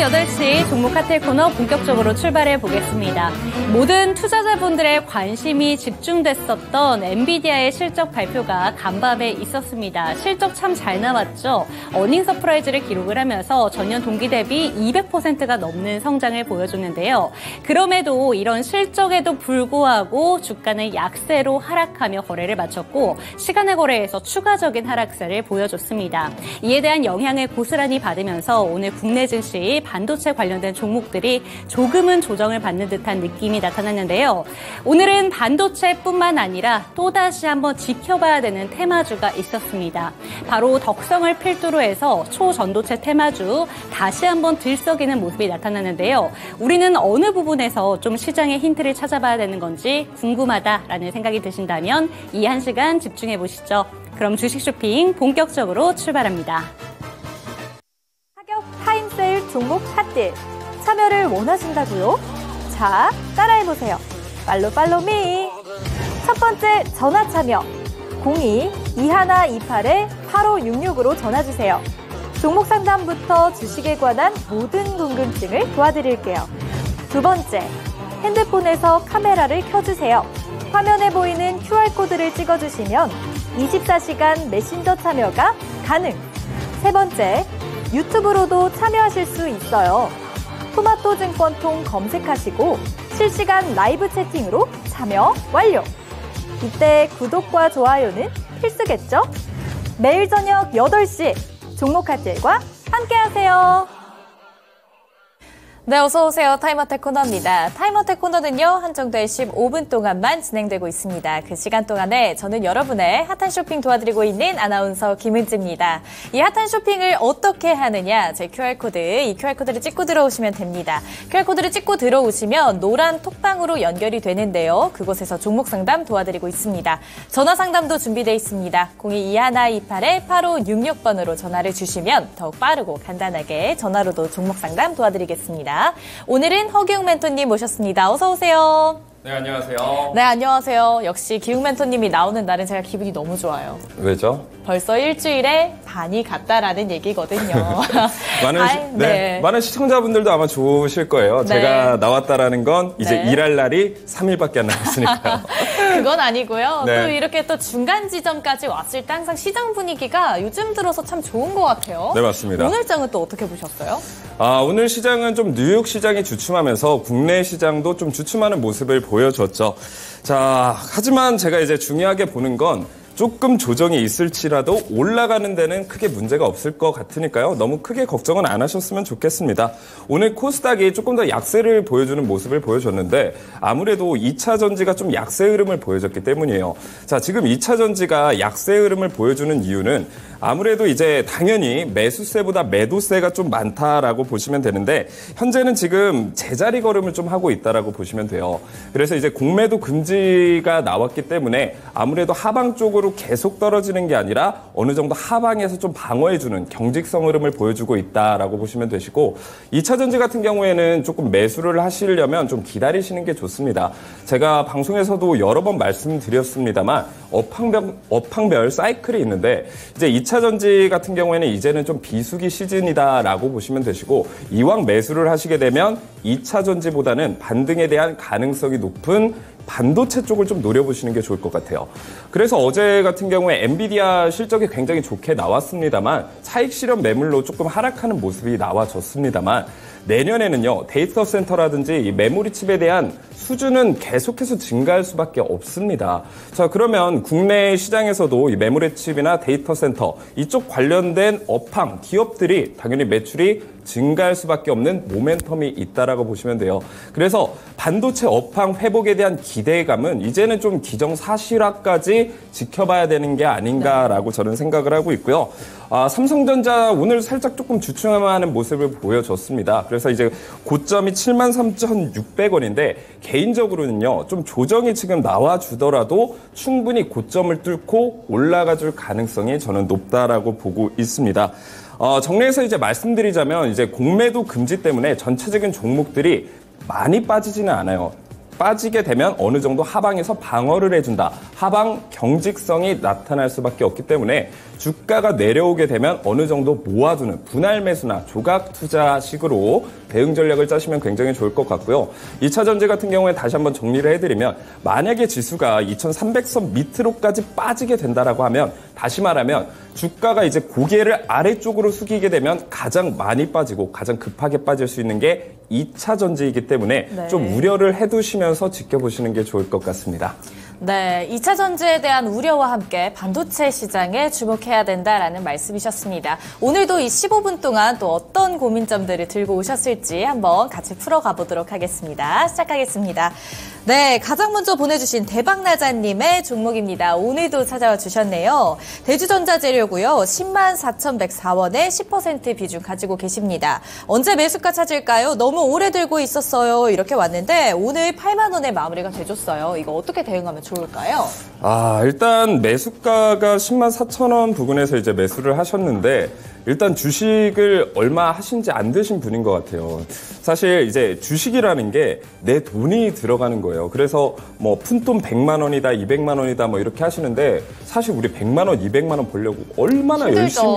8시 종목 카텔 코너 본격적으로 출발해 보겠습니다. 모든 투자자분들의 관심이 집중됐었던 엔비디아의 실적 발표가 간밤에 있었습니다. 실적 참 잘 나왔죠. 어닝 서프라이즈를 기록을 하면서 전년 동기 대비 200%가 넘는 성장을 보여줬는데요. 그럼에도 이런 실적에도 불구하고 주가는 약세로 하락하며 거래를 마쳤고 시간의 거래에서 추가적인 하락세를 보여줬습니다. 이에 대한 영향을 고스란히 받으면서 오늘 국내 증시 반도체 관련된 종목들이 조금은 조정을 받는 듯한 느낌이 나타났는데요. 오늘은 반도체뿐만 아니라 또다시 한번 지켜봐야 되는 테마주가 있었습니다. 바로 덕성을 필두로 해서 초전도체 테마주 다시 한번 들썩이는 모습이 나타났는데요. 우리는 어느 부분에서 좀 시장의 힌트를 찾아봐야 되는 건지 궁금하다라는 생각이 드신다면 이 한 시간 집중해 보시죠. 그럼 주식 쇼핑 본격적으로 출발합니다. 하격 타임세일 종목 핫딜 참여를 원하신다고요? 자, 따라해보세요. 팔로미. 첫 번째 전화 참여 02-2128-8566으로 전화주세요. 종목 상담부터 주식에 관한 모든 궁금증을 도와드릴게요. 두 번째, 핸드폰에서 카메라를 켜주세요. 화면에 보이는 QR코드를 찍어주시면 24시간 메신저 참여가 가능. 세 번째, 유튜브로도 참여하실 수 있어요. 토마토증권통 검색하시고 실시간 라이브 채팅으로 참여 완료. 이때 구독과 좋아요는 필수겠죠? 매일 저녁 8시 종목 카텔과 함께하세요. 네, 어서 오세요. 타임어택 코너입니다. 타임어택 코너는요, 한정돼 15분 동안만 진행되고 있습니다. 그 시간 동안에 저는 여러분의 핫한 쇼핑 도와드리고 있는 아나운서 김은지입니다. 이 핫한 쇼핑을 어떻게 하느냐, 제 QR코드, 이 QR코드를 찍고 들어오시면 됩니다. QR코드를 찍고 들어오시면 노란 톡방으로 연결이 되는데요. 그곳에서 종목 상담 도와드리고 있습니다. 전화 상담도 준비되어 있습니다. 02-2128-8566번으로 전화를 주시면 더욱 빠르고 간단하게 전화로도 종목 상담 도와드리겠습니다. 오늘은 허기웅 멘토님 모셨습니다. 어서 오세요. 네, 안녕하세요. 네, 안녕하세요. 역시 기웅 멘토님이 나오는 날은 제가 기분이 너무 좋아요. 왜죠? 벌써 일주일에 반이 갔다라는 얘기거든요. 많은 시청자분들도 아마 좋으실 거예요. 네. 제가 나왔다라는 건 이제 네. 일할 날이 3일밖에 안 남았으니까요. 그건 아니고요. 네. 또 이렇게 또 중간 지점까지 왔을 때 항상 시장 분위기가 요즘 들어서 참 좋은 것 같아요. 네, 맞습니다. 오늘 장은 또 어떻게 보셨어요? 오늘 시장은 좀 뉴욕 시장이 주춤하면서 국내 시장도 좀 주춤하는 모습을 보여줬죠. 자, 하지만 제가 이제 중요하게 보는 건 조금 조정이 있을지라도 올라가는 데는 크게 문제가 없을 것 같으니까요. 너무 크게 걱정은 안 하셨으면 좋겠습니다. 오늘 코스닥이 조금 더 약세를 보여주는 모습을 보여줬는데 아무래도 2차 전지가 좀 약세 흐름을 보여줬기 때문이에요. 자, 지금 2차 전지가 약세 흐름을 보여주는 이유는 아무래도 이제 당연히 매수세보다 매도세가 좀 많다라고 보시면 되는데 현재는 지금 제자리 걸음을 좀 하고 있다라고 보시면 돼요. 그래서 이제 공매도 금지가 나왔기 때문에 아무래도 하방 쪽으로 계속 떨어지는 게 아니라 어느 정도 하방에서 좀 방어해주는 경직성 흐름을 보여주고 있다라고 보시면 되시고 2차 전지 같은 경우에는 조금 매수를 하시려면 좀 기다리시는 게 좋습니다. 제가 방송에서도 여러 번 말씀드렸습니다만 업황별 사이클이 있는데 이제 2차 전지 같은 경우에는 이제는 좀 비수기 시즌이다라고 보시면 되시고 이왕 매수를 하시게 되면 2차 전지보다는 반등에 대한 가능성이 높은 반도체 쪽을 좀 노려보시는 게 좋을 것 같아요. 그래서 어제 같은 경우에 엔비디아 실적이 굉장히 좋게 나왔습니다만 차익 실현 매물로 조금 하락하는 모습이 나와졌습니다만 내년에는요, 데이터 센터라든지 이 메모리 칩에 대한 수주는 계속해서 증가할 수밖에 없습니다. 자, 그러면 국내 시장에서도 이 메모리 칩이나 데이터 센터 이쪽 관련된 업황 기업들이 당연히 매출이 증가할 수밖에 없는 모멘텀이 있다라고 보시면 돼요. 그래서 반도체 업황 회복에 대한 기대감은 이제는 좀 기정사실화까지 지켜봐야 되는 게 아닌가라고 저는 생각을 하고 있고요. 삼성전자 오늘 살짝 조금 주춤하는 모습을 보여줬습니다. 그래서 이제 고점이 73,600원인데 개인적으로는요, 좀 조정이 지금 나와주더라도 충분히 고점을 뚫고 올라가 줄 가능성이 저는 높다라고 보고 있습니다. 정리해서 이제 말씀드리자면 이제 공매도 금지 때문에 전체적인 종목들이 많이 빠지지는 않아요. 빠지게 되면 어느 정도 하방에서 방어를 해준다. 하방 경직성이 나타날 수밖에 없기 때문에 주가가 내려오게 되면 어느 정도 모아두는 분할 매수나 조각 투자식으로 대응 전략을 짜시면 굉장히 좋을 것 같고요. 2차 전지 같은 경우에 다시 한번 정리를 해드리면 만약에 지수가 2300선 밑으로까지 빠지게 된다라고 하면 다시 말하면 주가가 이제 고개를 아래쪽으로 숙이게 되면 가장 많이 빠지고 가장 급하게 빠질 수 있는 게 2차 전지이기 때문에 네. 좀 우려를 해두시면서 지켜보시는 게 좋을 것 같습니다. 네, 2차 전지에 대한 우려와 함께 반도체 시장에 주목해야 된다라는 말씀이셨습니다. 오늘도 이 15분 동안 또 어떤 고민점들을 들고 오셨을지 한번 같이 풀어가 보도록 하겠습니다. 시작하겠습니다. 네, 가장 먼저 보내주신 대박나자님의 종목입니다. 오늘도 찾아와 주셨네요. 대주전자재료고요. 104,104원에 10% 비중 가지고 계십니다. 언제 매수가 찾을까요? 너무 오래 들고 있었어요. 이렇게 왔는데 오늘 8만 원에 마무리가 돼줬어요. 이거 어떻게 대응하면 좋을까요? 일단 매수가가 104,000원 부근에서 이제 매수를 하셨는데 일단 주식을 얼마 하신지 안 되신 분인 것 같아요. 사실 이제 주식이라는 게 내 돈이 들어가는 거예요. 그래서 뭐 푼돈 100만 원이다, 200만 원이다 뭐 이렇게 하시는데 사실 우리 100만 원, 200만 원 벌려고 얼마나 힘들죠. 열심히,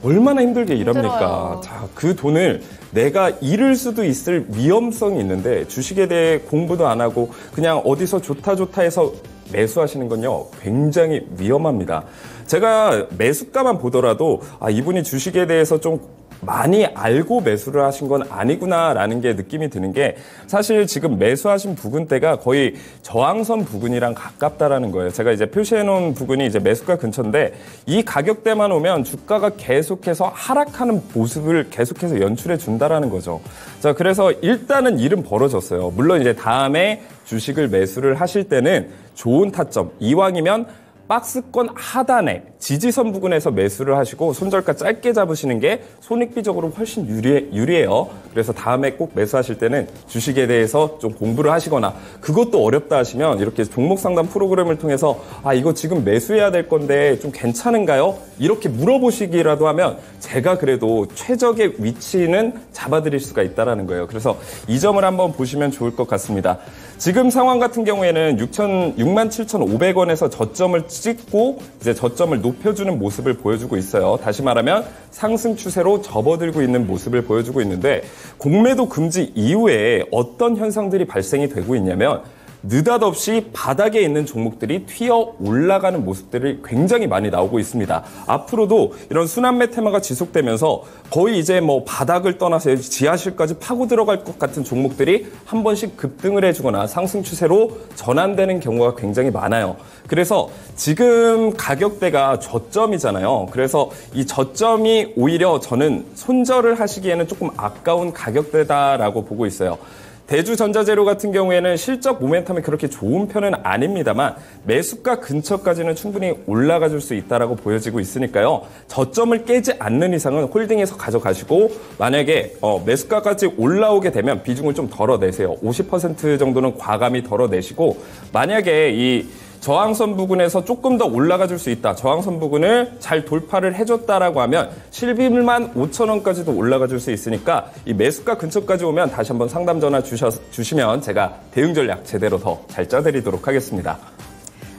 얼마나 힘들게 일합니까? 힘들어요. 자, 그 돈을 내가 잃을 수도 있을 위험성이 있는데 주식에 대해 공부도 안 하고 그냥 어디서 좋다 해서 매수하시는 건요, 굉장히 위험합니다. 제가 매수가만 보더라도 이분이 주식에 대해서 좀 많이 알고 매수를 하신 건 아니구나라는 게 느낌이 드는 게 사실 지금 매수하신 부근대가 거의 저항선 부근이랑 가깝다라는 거예요. 제가 이제 표시해 놓은 부근이 이제 매수가 근처인데 이 가격대만 오면 주가가 계속해서 하락하는 모습을 계속해서 연출해 준다라는 거죠. 자, 그래서 일단은 일은 벌어졌어요. 물론 이제 다음에 주식을 매수를 하실 때는 좋은 타점, 이왕이면 박스권 하단에 지지선 부근에서 매수를 하시고 손절가 짧게 잡으시는 게 손익비적으로 훨씬 유리해요. 그래서 다음에 꼭 매수하실 때는 주식에 대해서 좀 공부를 하시거나 그것도 어렵다 하시면 이렇게 종목 상담 프로그램을 통해서 이거 지금 매수해야 될 건데 좀 괜찮은가요? 이렇게 물어보시기라도 하면 제가 그래도 최적의 위치는 잡아드릴 수가 있다라는 거예요. 그래서 이 점을 한번 보시면 좋을 것 같습니다. 지금 상황 같은 경우에는 67,500원에서 저점을 찍고 이제 저점을 높여주는 모습을 보여주고 있어요. 다시 말하면 상승 추세로 접어들고 있는 모습을 보여주고 있는데 공매도 금지 이후에 어떤 현상들이 발생이 되고 있냐면 느닷없이 바닥에 있는 종목들이 튀어 올라가는 모습들이 굉장히 많이 나오고 있습니다. 앞으로도 이런 순환매 테마가 지속되면서 거의 이제 뭐 바닥을 떠나서 지하실까지 파고 들어갈 것 같은 종목들이 한 번씩 급등을 해주거나 상승 추세로 전환되는 경우가 굉장히 많아요. 그래서 지금 가격대가 저점이잖아요. 그래서 이 저점이 오히려 저는 손절을 하시기에는 조금 아까운 가격대다라고 보고 있어요. 대주전자재료 같은 경우에는 실적 모멘텀이 그렇게 좋은 편은 아닙니다만 매수가 근처까지는 충분히 올라가 줄 수 있다라고 보여지고 있으니까요. 저점을 깨지 않는 이상은 홀딩해서 가져가시고 만약에 매수가까지 올라오게 되면 비중을 좀 덜어내세요. 50% 정도는 과감히 덜어내시고 만약에 이 저항선 부근에서 조금 더 올라가 줄 수 있다. 저항선 부근을 잘 돌파를 해줬다라고 하면 11만 5천 원까지도 올라가 줄 수 있으니까 이 매수가 근처까지 오면 다시 한번 상담 전화 주시면 제가 대응 전략 제대로 더 잘 짜드리도록 하겠습니다.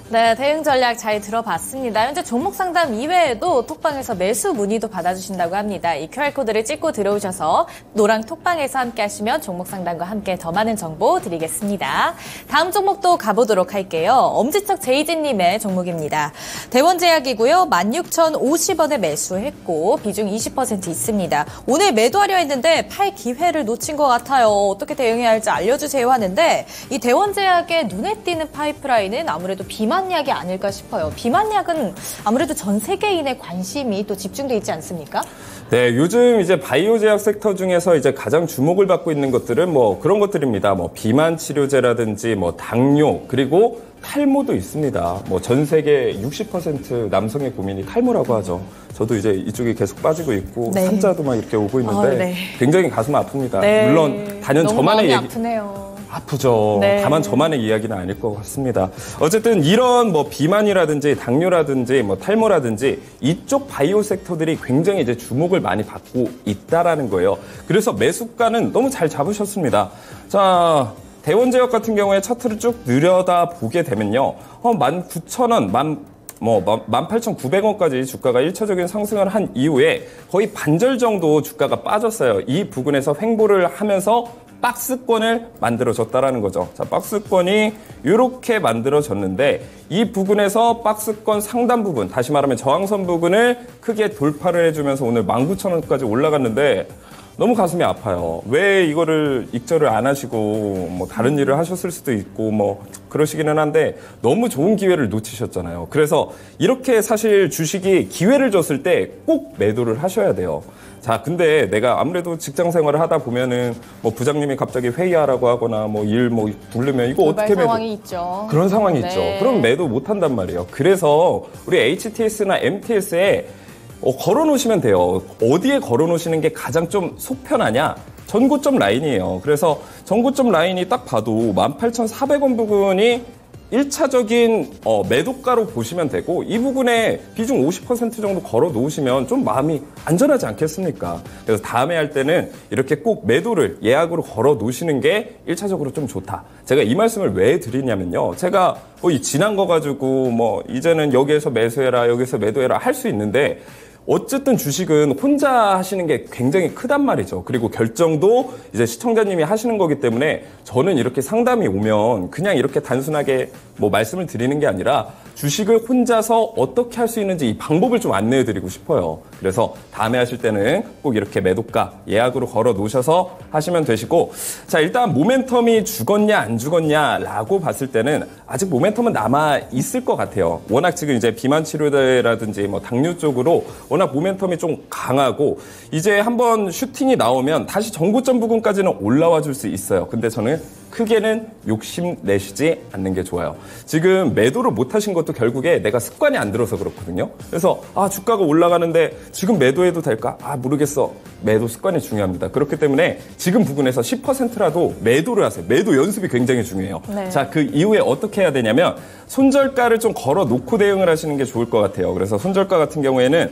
네, 대응 전략 잘 들어봤습니다. 현재 종목 상담 이외에도 톡방에서 매수 문의도 받아주신다고 합니다. 이 QR코드를 찍고 들어오셔서 노랑 톡방에서 함께 하시면 종목 상담과 함께 더 많은 정보 드리겠습니다. 다음 종목도 가보도록 할게요. 엄지척 제이진님의 종목입니다. 대원제약이고요. 16,050원에 매수했고 비중 20% 있습니다. 오늘 매도하려 했는데 팔 기회를 놓친 것 같아요. 어떻게 대응해야 할지 알려주세요 하는데 이 대원제약의 눈에 띄는 파이프라인은 아무래도 비만 비만약이 아닐까 싶어요. 비만약은 아무래도 전 세계인의 관심이 또 집중돼 있지 않습니까? 네, 요즘 이제 바이오 제약 섹터 중에서 이제 가장 주목을 받고 있는 것들은 뭐 그런 것들입니다. 뭐 비만 치료제라든지 뭐 당뇨 그리고 탈모도 있습니다. 뭐 전 세계 60% 남성의 고민이 탈모라고 하죠. 저도 이제 이쪽에 계속 빠지고 있고 네. 산자도 막 이렇게 오고 있는데 네. 굉장히 가슴 아픕니다. 네. 물론 단연 너무 저만의 마음이 얘기 아프네요. 아프죠. 네. 다만 저만의 이야기는 아닐 것 같습니다. 어쨌든 이런 뭐 비만이라든지 당뇨라든지 뭐 탈모라든지 이쪽 바이오 섹터들이 굉장히 이제 주목을 많이 받고 있다라는 거예요. 그래서 매수가는 너무 잘 잡으셨습니다. 자, 대원제약 같은 경우에 차트를 쭉 늘여다 보게 되면요. 19,000원, 18,900원까지 주가가 1차적인 상승을 한 이후에 거의 반절 정도 주가가 빠졌어요. 이 부분에서 횡보를 하면서 박스권을 만들어줬다라는 거죠. 자, 박스권이 이렇게 만들어졌는데 이 부분에서 박스권 상단 부분, 다시 말하면 저항선 부분을 크게 돌파를 해주면서 오늘 19,000원까지 올라갔는데 너무 가슴이 아파요. 왜 이거를 익절을 안 하시고 뭐 다른 일을 하셨을 수도 있고 뭐 그러시기는 한데 너무 좋은 기회를 놓치셨잖아요. 그래서 이렇게 사실 주식이 기회를 줬을 때 꼭 매도를 하셔야 돼요. 자, 근데 내가 아무래도 직장 생활을 하다 보면은 뭐 부장님이 갑자기 회의하라고 하거나 뭐 일 부르면 이거 어떻게 매도 상황이 있죠. 그런 상황이 네. 있죠. 그럼 매도 못 한단 말이에요. 그래서 우리 HTS나 MTS에 걸어 놓으시면 돼요. 어디에 걸어 놓으시는 게 가장 좀 속편하냐? 전고점 라인이에요. 그래서 전고점 라인이 딱 봐도 18,400원 부분이 1차적인 매도가로 보시면 되고 이 부분에 비중 50% 정도 걸어 놓으시면 좀 마음이 안전하지 않겠습니까? 그래서 다음에 할 때는 이렇게 꼭 매도를 예약으로 걸어 놓으시는 게 1차적으로 좀 좋다. 제가 이 말씀을 왜 드리냐면요. 제가 이 지난 거 가지고 뭐 이제는 여기에서 매수해라 여기서 매도해라 할 수 있는데 어쨌든 주식은 혼자 하시는 게 굉장히 크단 말이죠. 그리고 결정도 이제 시청자님이 하시는 거기 때문에 저는 이렇게 상담이 오면 그냥 이렇게 단순하게 뭐 말씀을 드리는 게 아니라 주식을 혼자서 어떻게 할 수 있는지 이 방법을 좀 안내해 드리고 싶어요. 그래서 다음에 하실 때는 꼭 이렇게 매도가 예약으로 걸어 놓으셔서 하시면 되시고, 자, 일단 모멘텀이 죽었냐 안 죽었냐라고 봤을 때는 아직 모멘텀은 남아 있을 것 같아요. 워낙 지금 이제 비만 치료제라든지 뭐 당뇨 쪽으로 워낙 모멘텀이 좀 강하고 이제 한번 슈팅이 나오면 다시 전고점 부근까지는 올라와 줄 수 있어요. 근데 저는 크게는 욕심내시지 않는 게 좋아요. 지금 매도를 못 하신 것도 결국에 내가 습관이 안 들어서 그렇거든요. 그래서 주가가 올라가는데 지금 매도해도 될까? 모르겠어. 매도 습관이 중요합니다. 그렇기 때문에 지금 부근에서 10%라도 매도를 하세요. 매도 연습이 굉장히 중요해요. 네. 자, 그 이후에 어떻게 해야 되냐면 손절가를 좀 걸어 놓고 대응을 하시는 게 좋을 것 같아요. 그래서 손절가 같은 경우에는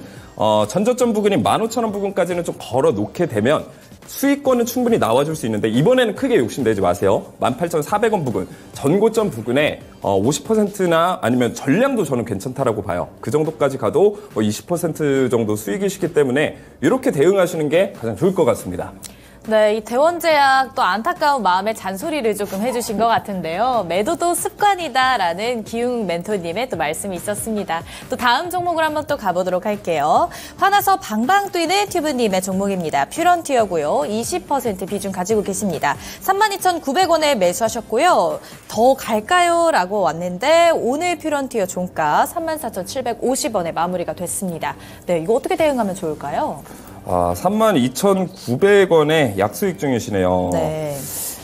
전저점 부근인 15,000원 부근까지는 좀 걸어 놓게 되면 수익권은 충분히 나와줄 수 있는데 이번에는 크게 욕심내지 마세요. 18,400원 부근, 전고점 부근에 50%나 아니면 전량도 저는 괜찮다라고 봐요. 그 정도까지 가도 20% 정도 수익이시기 때문에 이렇게 대응하시는 게 가장 좋을 것 같습니다. 네, 이 대원제약 또 안타까운 마음의 잔소리를 조금 해주신 것 같은데요. 매도도 습관이다라는 기웅 멘토님의 또 말씀이 있었습니다. 또 다음 종목을 한번 또 가보도록 할게요. 화나서 방방 뛰는 튜브님의 종목입니다. 퓨런티어고요. 20% 비중 가지고 계십니다. 32,900원에 매수하셨고요. 더 갈까요? 라고 왔는데 오늘 퓨런티어 종가 34,750원에 마무리가 됐습니다. 네, 이거 어떻게 대응하면 좋을까요? 32,900원에 약수익 중이시네요. 네.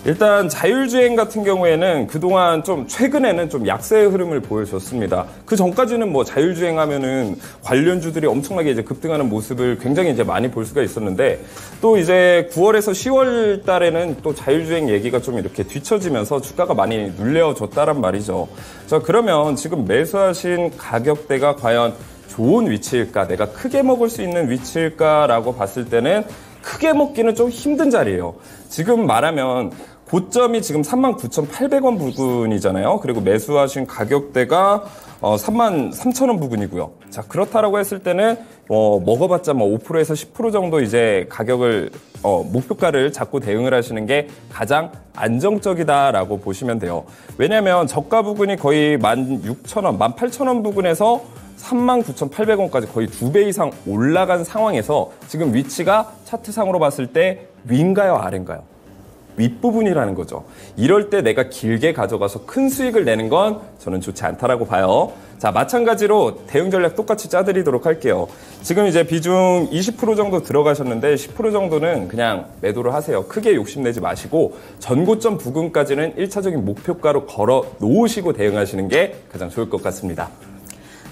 일단 자율주행 같은 경우에는 그동안 좀 최근에는 좀 약세의 흐름을 보여줬습니다. 그 전까지는 뭐 자율주행 하면은 관련주들이 엄청나게 이제 급등하는 모습을 굉장히 이제 많이 볼 수가 있었는데 또 이제 9월에서 10월 달에는 또 자율주행 얘기가 좀 이렇게 뒤처지면서 주가가 많이 눌려졌다란 말이죠. 자, 그러면 지금 매수하신 가격대가 과연 좋은 위치일까? 내가 크게 먹을 수 있는 위치일까라고 봤을 때는 크게 먹기는 좀 힘든 자리예요. 지금 말하면 고점이 지금 39,800원 부근이잖아요. 그리고 매수하신 가격대가 33,000원 부근이고요. 자, 그렇다라고 했을 때는 먹어봤자 뭐 5%에서 10% 정도 이제 가격을 목표가를 잡고 대응을 하시는 게 가장 안정적이다라고 보시면 돼요. 왜냐하면 저가 부근이 거의 16,000원, 18,000원 부근에서 39,800원까지 거의 2배 이상 올라간 상황에서 지금 위치가 차트상으로 봤을 때 위인가요, 아래인가요? 윗부분이라는 거죠. 이럴 때 내가 길게 가져가서 큰 수익을 내는 건 저는 좋지 않다라고 봐요. 자, 마찬가지로 대응 전략 똑같이 짜드리도록 할게요. 지금 이제 비중 20% 정도 들어가셨는데 10% 정도는 그냥 매도를 하세요. 크게 욕심내지 마시고 전고점 부근까지는 1차적인 목표가로 걸어 놓으시고 대응하시는 게 가장 좋을 것 같습니다.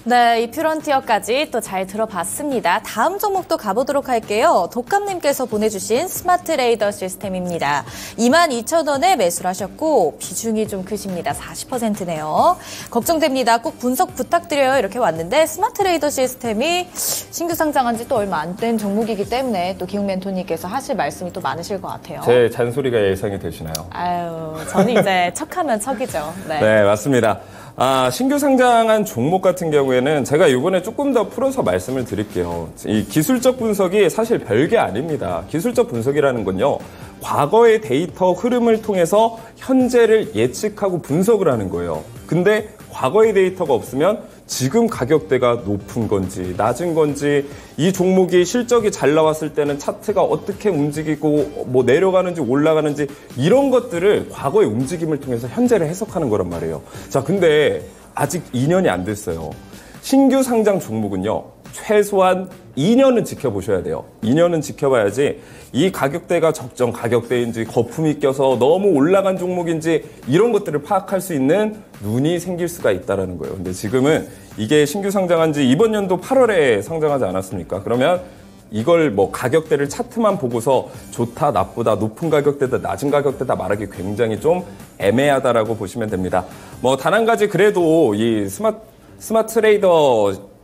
네, 이 퓨런티어까지 또 잘 들어봤습니다. 다음 종목도 가보도록 할게요. 독감님께서 보내주신 스마트 레이더 시스템입니다. 22,000원에 매수를 하셨고 비중이 좀 크십니다. 40%네요. 걱정됩니다. 꼭 분석 부탁드려요. 이렇게 왔는데 스마트 레이더 시스템이 신규 상장한 지 또 얼마 안 된 종목이기 때문에 또 기웅 멘토님께서 하실 말씀이 또 많으실 것 같아요. 제 잔소리가 예상이 되시나요? 아유, 저는 이제 척하면 척이죠. 네, 맞습니다. 신규 상장한 종목 같은 경우에는 제가 이번에 조금 더 풀어서 말씀을 드릴게요. 이 기술적 분석이 사실 별게 아닙니다. 기술적 분석이라는 건요, 과거의 데이터 흐름을 통해서 현재를 예측하고 분석을 하는 거예요. 근데 과거의 데이터가 없으면 지금 가격대가 높은 건지 낮은 건지, 이 종목이 실적이 잘 나왔을 때는 차트가 어떻게 움직이고 뭐 내려가는지 올라가는지, 이런 것들을 과거의 움직임을 통해서 현재를 해석하는 거란 말이에요. 자, 근데 아직 2년이 안 됐어요. 신규 상장 종목은요, 최소한 2년은 지켜보셔야 돼요. 2년은 지켜봐야지 이 가격대가 적정 가격대인지 거품이 껴서 너무 올라간 종목인지 이런 것들을 파악할 수 있는 눈이 생길 수가 있다는 거예요. 근데 지금은 이게 신규 상장한 지 이번 연도 8월에 상장하지 않았습니까? 그러면 이걸 뭐 가격대를 차트만 보고서 좋다, 나쁘다, 높은 가격대다, 낮은 가격대다 말하기 굉장히 좀 애매하다라고 보시면 됩니다. 뭐 단 한 가지 그래도 이 스마트 레이더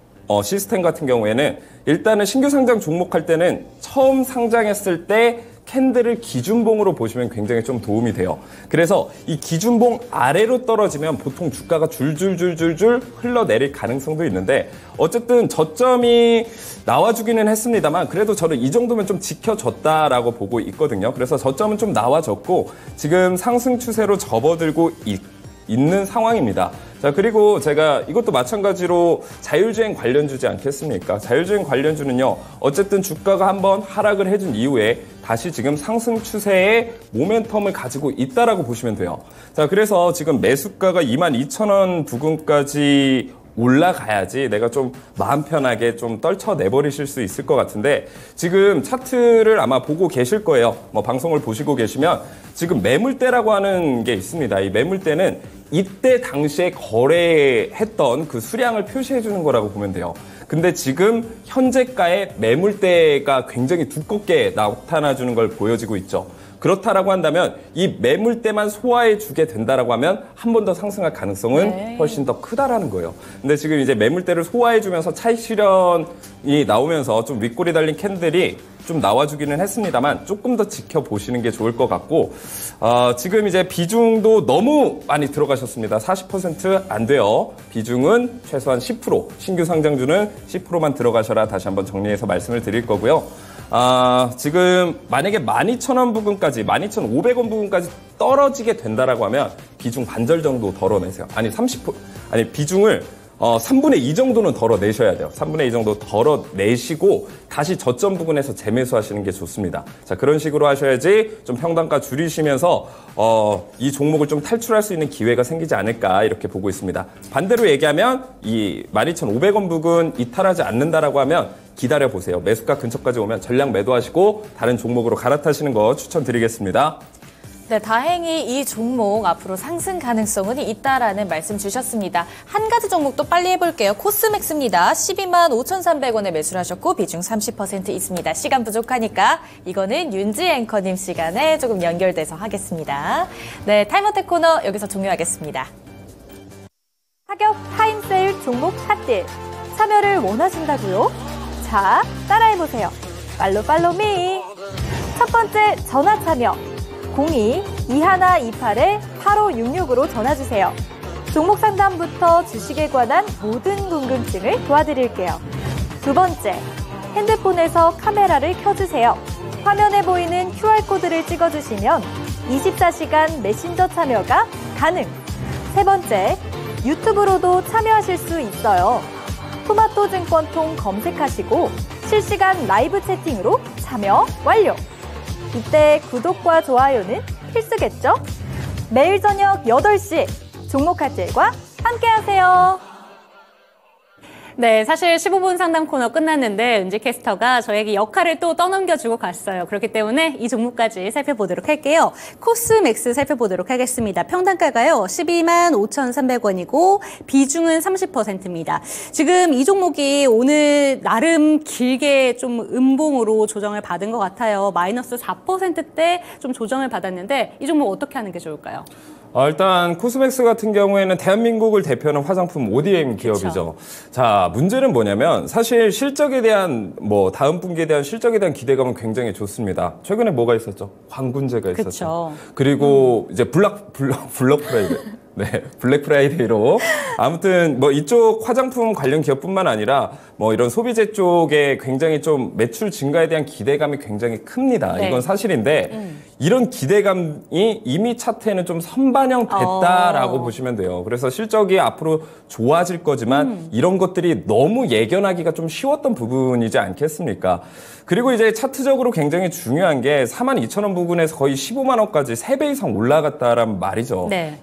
시스템 같은 경우에는 일단은 신규 상장 종목할 때는 처음 상장했을 때 캔들을 기준봉으로 보시면 굉장히 좀 도움이 돼요. 그래서 이 기준봉 아래로 떨어지면 보통 주가가 줄줄줄줄줄 흘러내릴 가능성도 있는데, 어쨌든 저점이 나와주기는 했습니다만 그래도 저는 이 정도면 좀 지켜줬다라고 보고 있거든요. 그래서 저점은 좀 나와줬고 지금 상승 추세로 접어들고 있는 상황입니다. 자, 그리고 제가 이것도 마찬가지로 자율주행 관련주지 않겠습니까? 자율주행 관련주는요, 어쨌든 주가가 한번 하락을 해준 이후에 다시 지금 상승 추세의 모멘텀을 가지고 있다라고 보시면 돼요. 자, 그래서 지금 매수가가 22,000원 부근까지 올라가야지 내가 좀 마음 편하게 좀 떨쳐내버리실 수 있을 것 같은데, 지금 차트를 아마 보고 계실 거예요. 뭐 방송을 보시고 계시면 지금 매물대라고 하는 게 있습니다. 이 매물대는 이때 당시에 거래했던 그 수량을 표시해 주는 거라고 보면 돼요. 근데 지금 현재가의 매물대가 굉장히 두껍게 나타나 주는 걸 보여지고 있죠. 그렇다라고 한다면 이 매물대만 소화해 주게 된다라고 하면 한 번 더 상승할 가능성은 훨씬 더 크다라는 거예요. 근데 지금 이제 매물대를 소화해 주면서 차익 실현이 나오면서 좀 윗골이 달린 캔들이 좀 나와주기는 했습니다만 조금 더 지켜보시는 게 좋을 것 같고, 지금 이제 비중도 너무 많이 들어가셨습니다. 40% 안 돼요. 비중은 최소한 10%, 신규 상장주는 10%만 들어가셔라 다시 한번 정리해서 말씀을 드릴 거고요. 지금 만약에 12,000원 부근까지, 12,500원 부근까지 떨어지게 된다라고 하면 비중 반절 정도 덜어내세요. 아니, 비중을 3분의 2 정도는 덜어내셔야 돼요. 3분의 2 정도 덜어내시고 다시 저점 부근에서 재매수하시는 게 좋습니다. 자, 그런 식으로 하셔야지 좀 평단가 줄이시면서 이 종목을 좀 탈출할 수 있는 기회가 생기지 않을까 이렇게 보고 있습니다. 반대로 얘기하면 이 12,500원 부근 이탈하지 않는다라고 하면 기다려보세요. 매수가 근처까지 오면 전량 매도하시고 다른 종목으로 갈아타시는 거 추천드리겠습니다. 네, 다행히 이 종목 앞으로 상승 가능성은 있다라는 말씀 주셨습니다. 한 가지 종목도 빨리 해볼게요. 코스맥스입니다. 125,300원에 매수를 하셨고 비중 30% 있습니다. 시간 부족하니까 이거는 윤지 앵커님 시간에 조금 연결돼서 하겠습니다. 네, 타임어택 코너 여기서 종료하겠습니다. 가격 타임세일 종목 핫딜 참여를 원하신다고요? 자, 따라해보세요. 팔로미. 첫 번째 전화 참여 02-2128-8566으로 전화주세요. 종목 상담부터 주식에 관한 모든 궁금증을 도와드릴게요. 두 번째, 핸드폰에서 카메라를 켜주세요. 화면에 보이는 QR코드를 찍어주시면 24시간 메신저 참여가 가능. 세 번째, 유튜브로도 참여하실 수 있어요. 토마토증권통 검색하시고 실시간 라이브 채팅으로 참여 완료. 이때 구독과 좋아요는 필수겠죠? 매일 저녁 8시 종목 핫딜과 함께하세요. 네, 사실 15분 상담 코너 끝났는데 은지 캐스터가 저에게 역할을 또 떠넘겨주고 갔어요. 그렇기 때문에 이 종목까지 살펴보도록 할게요. 코스맥스 살펴보도록 하겠습니다. 평단가가요 12만 5,300원이고 비중은 30%입니다. 지금 이 종목이 오늘 나름 길게 좀 음봉으로 조정을 받은 것 같아요. 마이너스 4%대 좀 조정을 받았는데 이 종목 어떻게 하는 게 좋을까요? 일단 코스맥스 같은 경우에는 대한민국을 대표하는 화장품 ODM 기업이죠. 자, 문제는 뭐냐면 사실 실적에 대한 다음 분기에 대한 실적에 대한 기대감은 굉장히 좋습니다. 최근에 뭐가 있었죠? 광군제가 있었죠. 그쵸. 그리고 이제 블랙 프라이데이. 네, 블랙 프라이데이로 아무튼 이쪽 화장품 관련 기업뿐만 아니라 이런 소비재 쪽에 굉장히 좀 매출 증가에 대한 기대감이 굉장히 큽니다. 네. 이건 사실인데 이런 기대감이 이미 차트에는 좀 선반영됐다라고 보시면 돼요. 그래서 실적이 앞으로 좋아질 거지만 이런 것들이 너무 예견하기가 좀 쉬웠던 부분이지 않겠습니까? 그리고 이제 차트적으로 굉장히 중요한 게 42,000원 부근에서 거의 15만 원까지 3배 이상 올라갔다라는 말이죠. 네.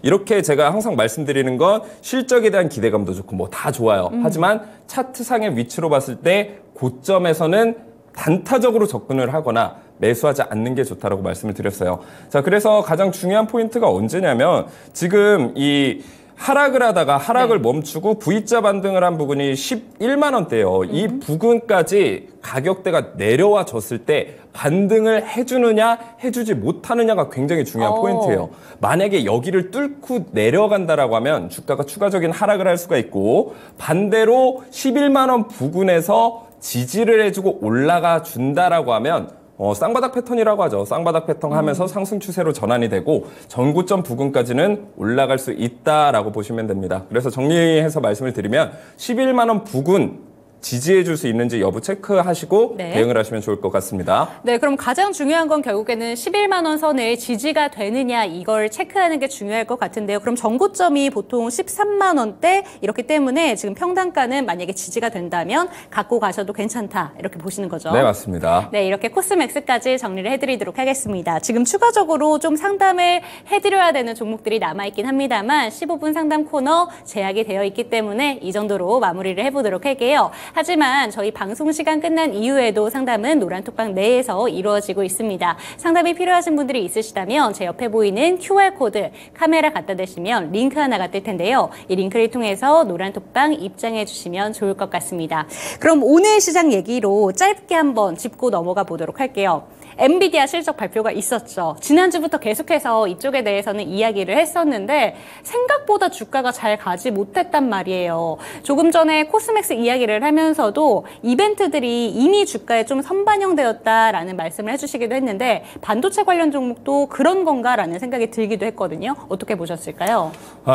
이렇게 제가 항상 말씀드리는 건 실적에 대한 기대감도 좋고 다 좋아요. 하지만 차트상의 위치로 봤을 때 고점에서는 단타적으로 접근을 하거나 매수하지 않는 게 좋다라고 말씀을 드렸어요. 자, 그래서 가장 중요한 포인트가 언제냐면 지금 이 하락을 하다가 하락을 멈추고 V자 반등을 한 부분이 11만 원대예요. 이 부근까지 가격대가 내려와 졌을 때 반등을 해주느냐 해주지 못하느냐가 굉장히 중요한 포인트예요. 만약에 여기를 뚫고 내려간다라고 하면 주가가 추가적인 하락을 할 수가 있고 반대로 11만 원 부근에서 지지를 해주고 올라가 준다라고 하면 쌍바닥 패턴이라고 하죠. 쌍바닥 패턴 하면서 상승 추세로 전환이 되고 전고점 부근까지는 올라갈 수 있다라고 보시면 됩니다. 그래서 정리해서 말씀을 드리면 11만 원 부근 지지해 줄 수 있는지 여부 체크하시고 네. 대응을 하시면 좋을 것 같습니다. 네, 그럼 가장 중요한 건 결국에는 11만 원 선을 지지가 되느냐 이걸 체크하는 게 중요할 것 같은데요. 그럼 전고점이 보통 13만 원대 이렇기 때문에 지금 평단가는 만약에 지지가 된다면 갖고 가셔도 괜찮다 이렇게 보시는 거죠. 네, 맞습니다. 네, 이렇게 코스맥스까지 정리를 해드리도록 하겠습니다. 지금 추가적으로 좀 상담을 해드려야 되는 종목들이 남아있긴 합니다만 15분 상담 코너 제약이 되어 있기 때문에 이 정도로 마무리를 해보도록 할게요. 하지만 저희 방송 시간 끝난 이후에도 상담은 노란톡방 내에서 이루어지고 있습니다. 상담이 필요하신 분들이 있으시다면 제 옆에 보이는 QR코드 카메라 갖다 대시면 링크 하나가 뜰 텐데요. 이 링크를 통해서 노란톡방 입장해 주시면 좋을 것 같습니다. 그럼 오늘 시장 얘기로 짧게 한번 짚고 넘어가 보도록 할게요. 엔비디아 실적 발표가 있었죠. 지난주부터 계속해서 이쪽에 대해서는 이야기를 했었는데 생각보다 주가가 잘 가지 못했단 말이에요. 조금 전에 코스맥스 이야기를 하면서도 이벤트들이 이미 주가에 좀 선반영되었다라는 말씀을 해주시기도 했는데 반도체 관련 종목도 그런 건가라는 생각이 들기도 했거든요. 어떻게 보셨을까요?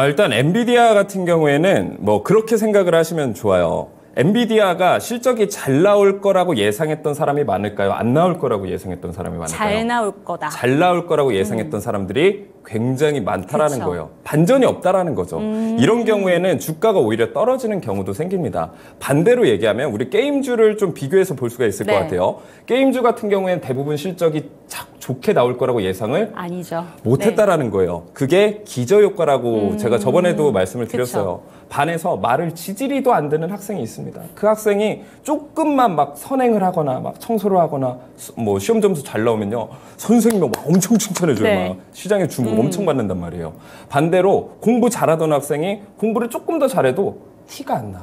일단 엔비디아 같은 경우에는 그렇게 생각을 하시면 좋아요. 엔비디아가 실적이 잘 나올 거라고 예상했던 사람이 많을까요? 안 나올 거라고 예상했던 사람이 많을까요? 잘 나올 거다. 잘 나올 거라고 예상했던 사람들이 굉장히 많다라는 그쵸. 거예요. 반전이 없다라는 거죠. 이런 경우에는 주가가 오히려 떨어지는 경우도 생깁니다. 반대로 얘기하면 우리 게임주를 좀 비교해서 볼 수가 있을 것 같아요. 게임주 같은 경우에는 대부분 실적이 좋게 나올 거라고 예상을 아니죠. 못했다라는 거예요. 그게 기저효과라고 제가 저번에도 말씀을 드렸어요. 반에서 말을 지지리도 안 듣는 학생이 있습니다. 그 학생이 조금만 막 선행을 하거나 막 청소를 하거나 시험 점수 잘 나오면요. 선생님이 막 엄청 칭찬해줘요. 네. 막 시장에 주목 엄청 받는단 말이에요. 반대로 공부 잘하던 학생이 공부를 조금 더 잘해도 티가 안 나.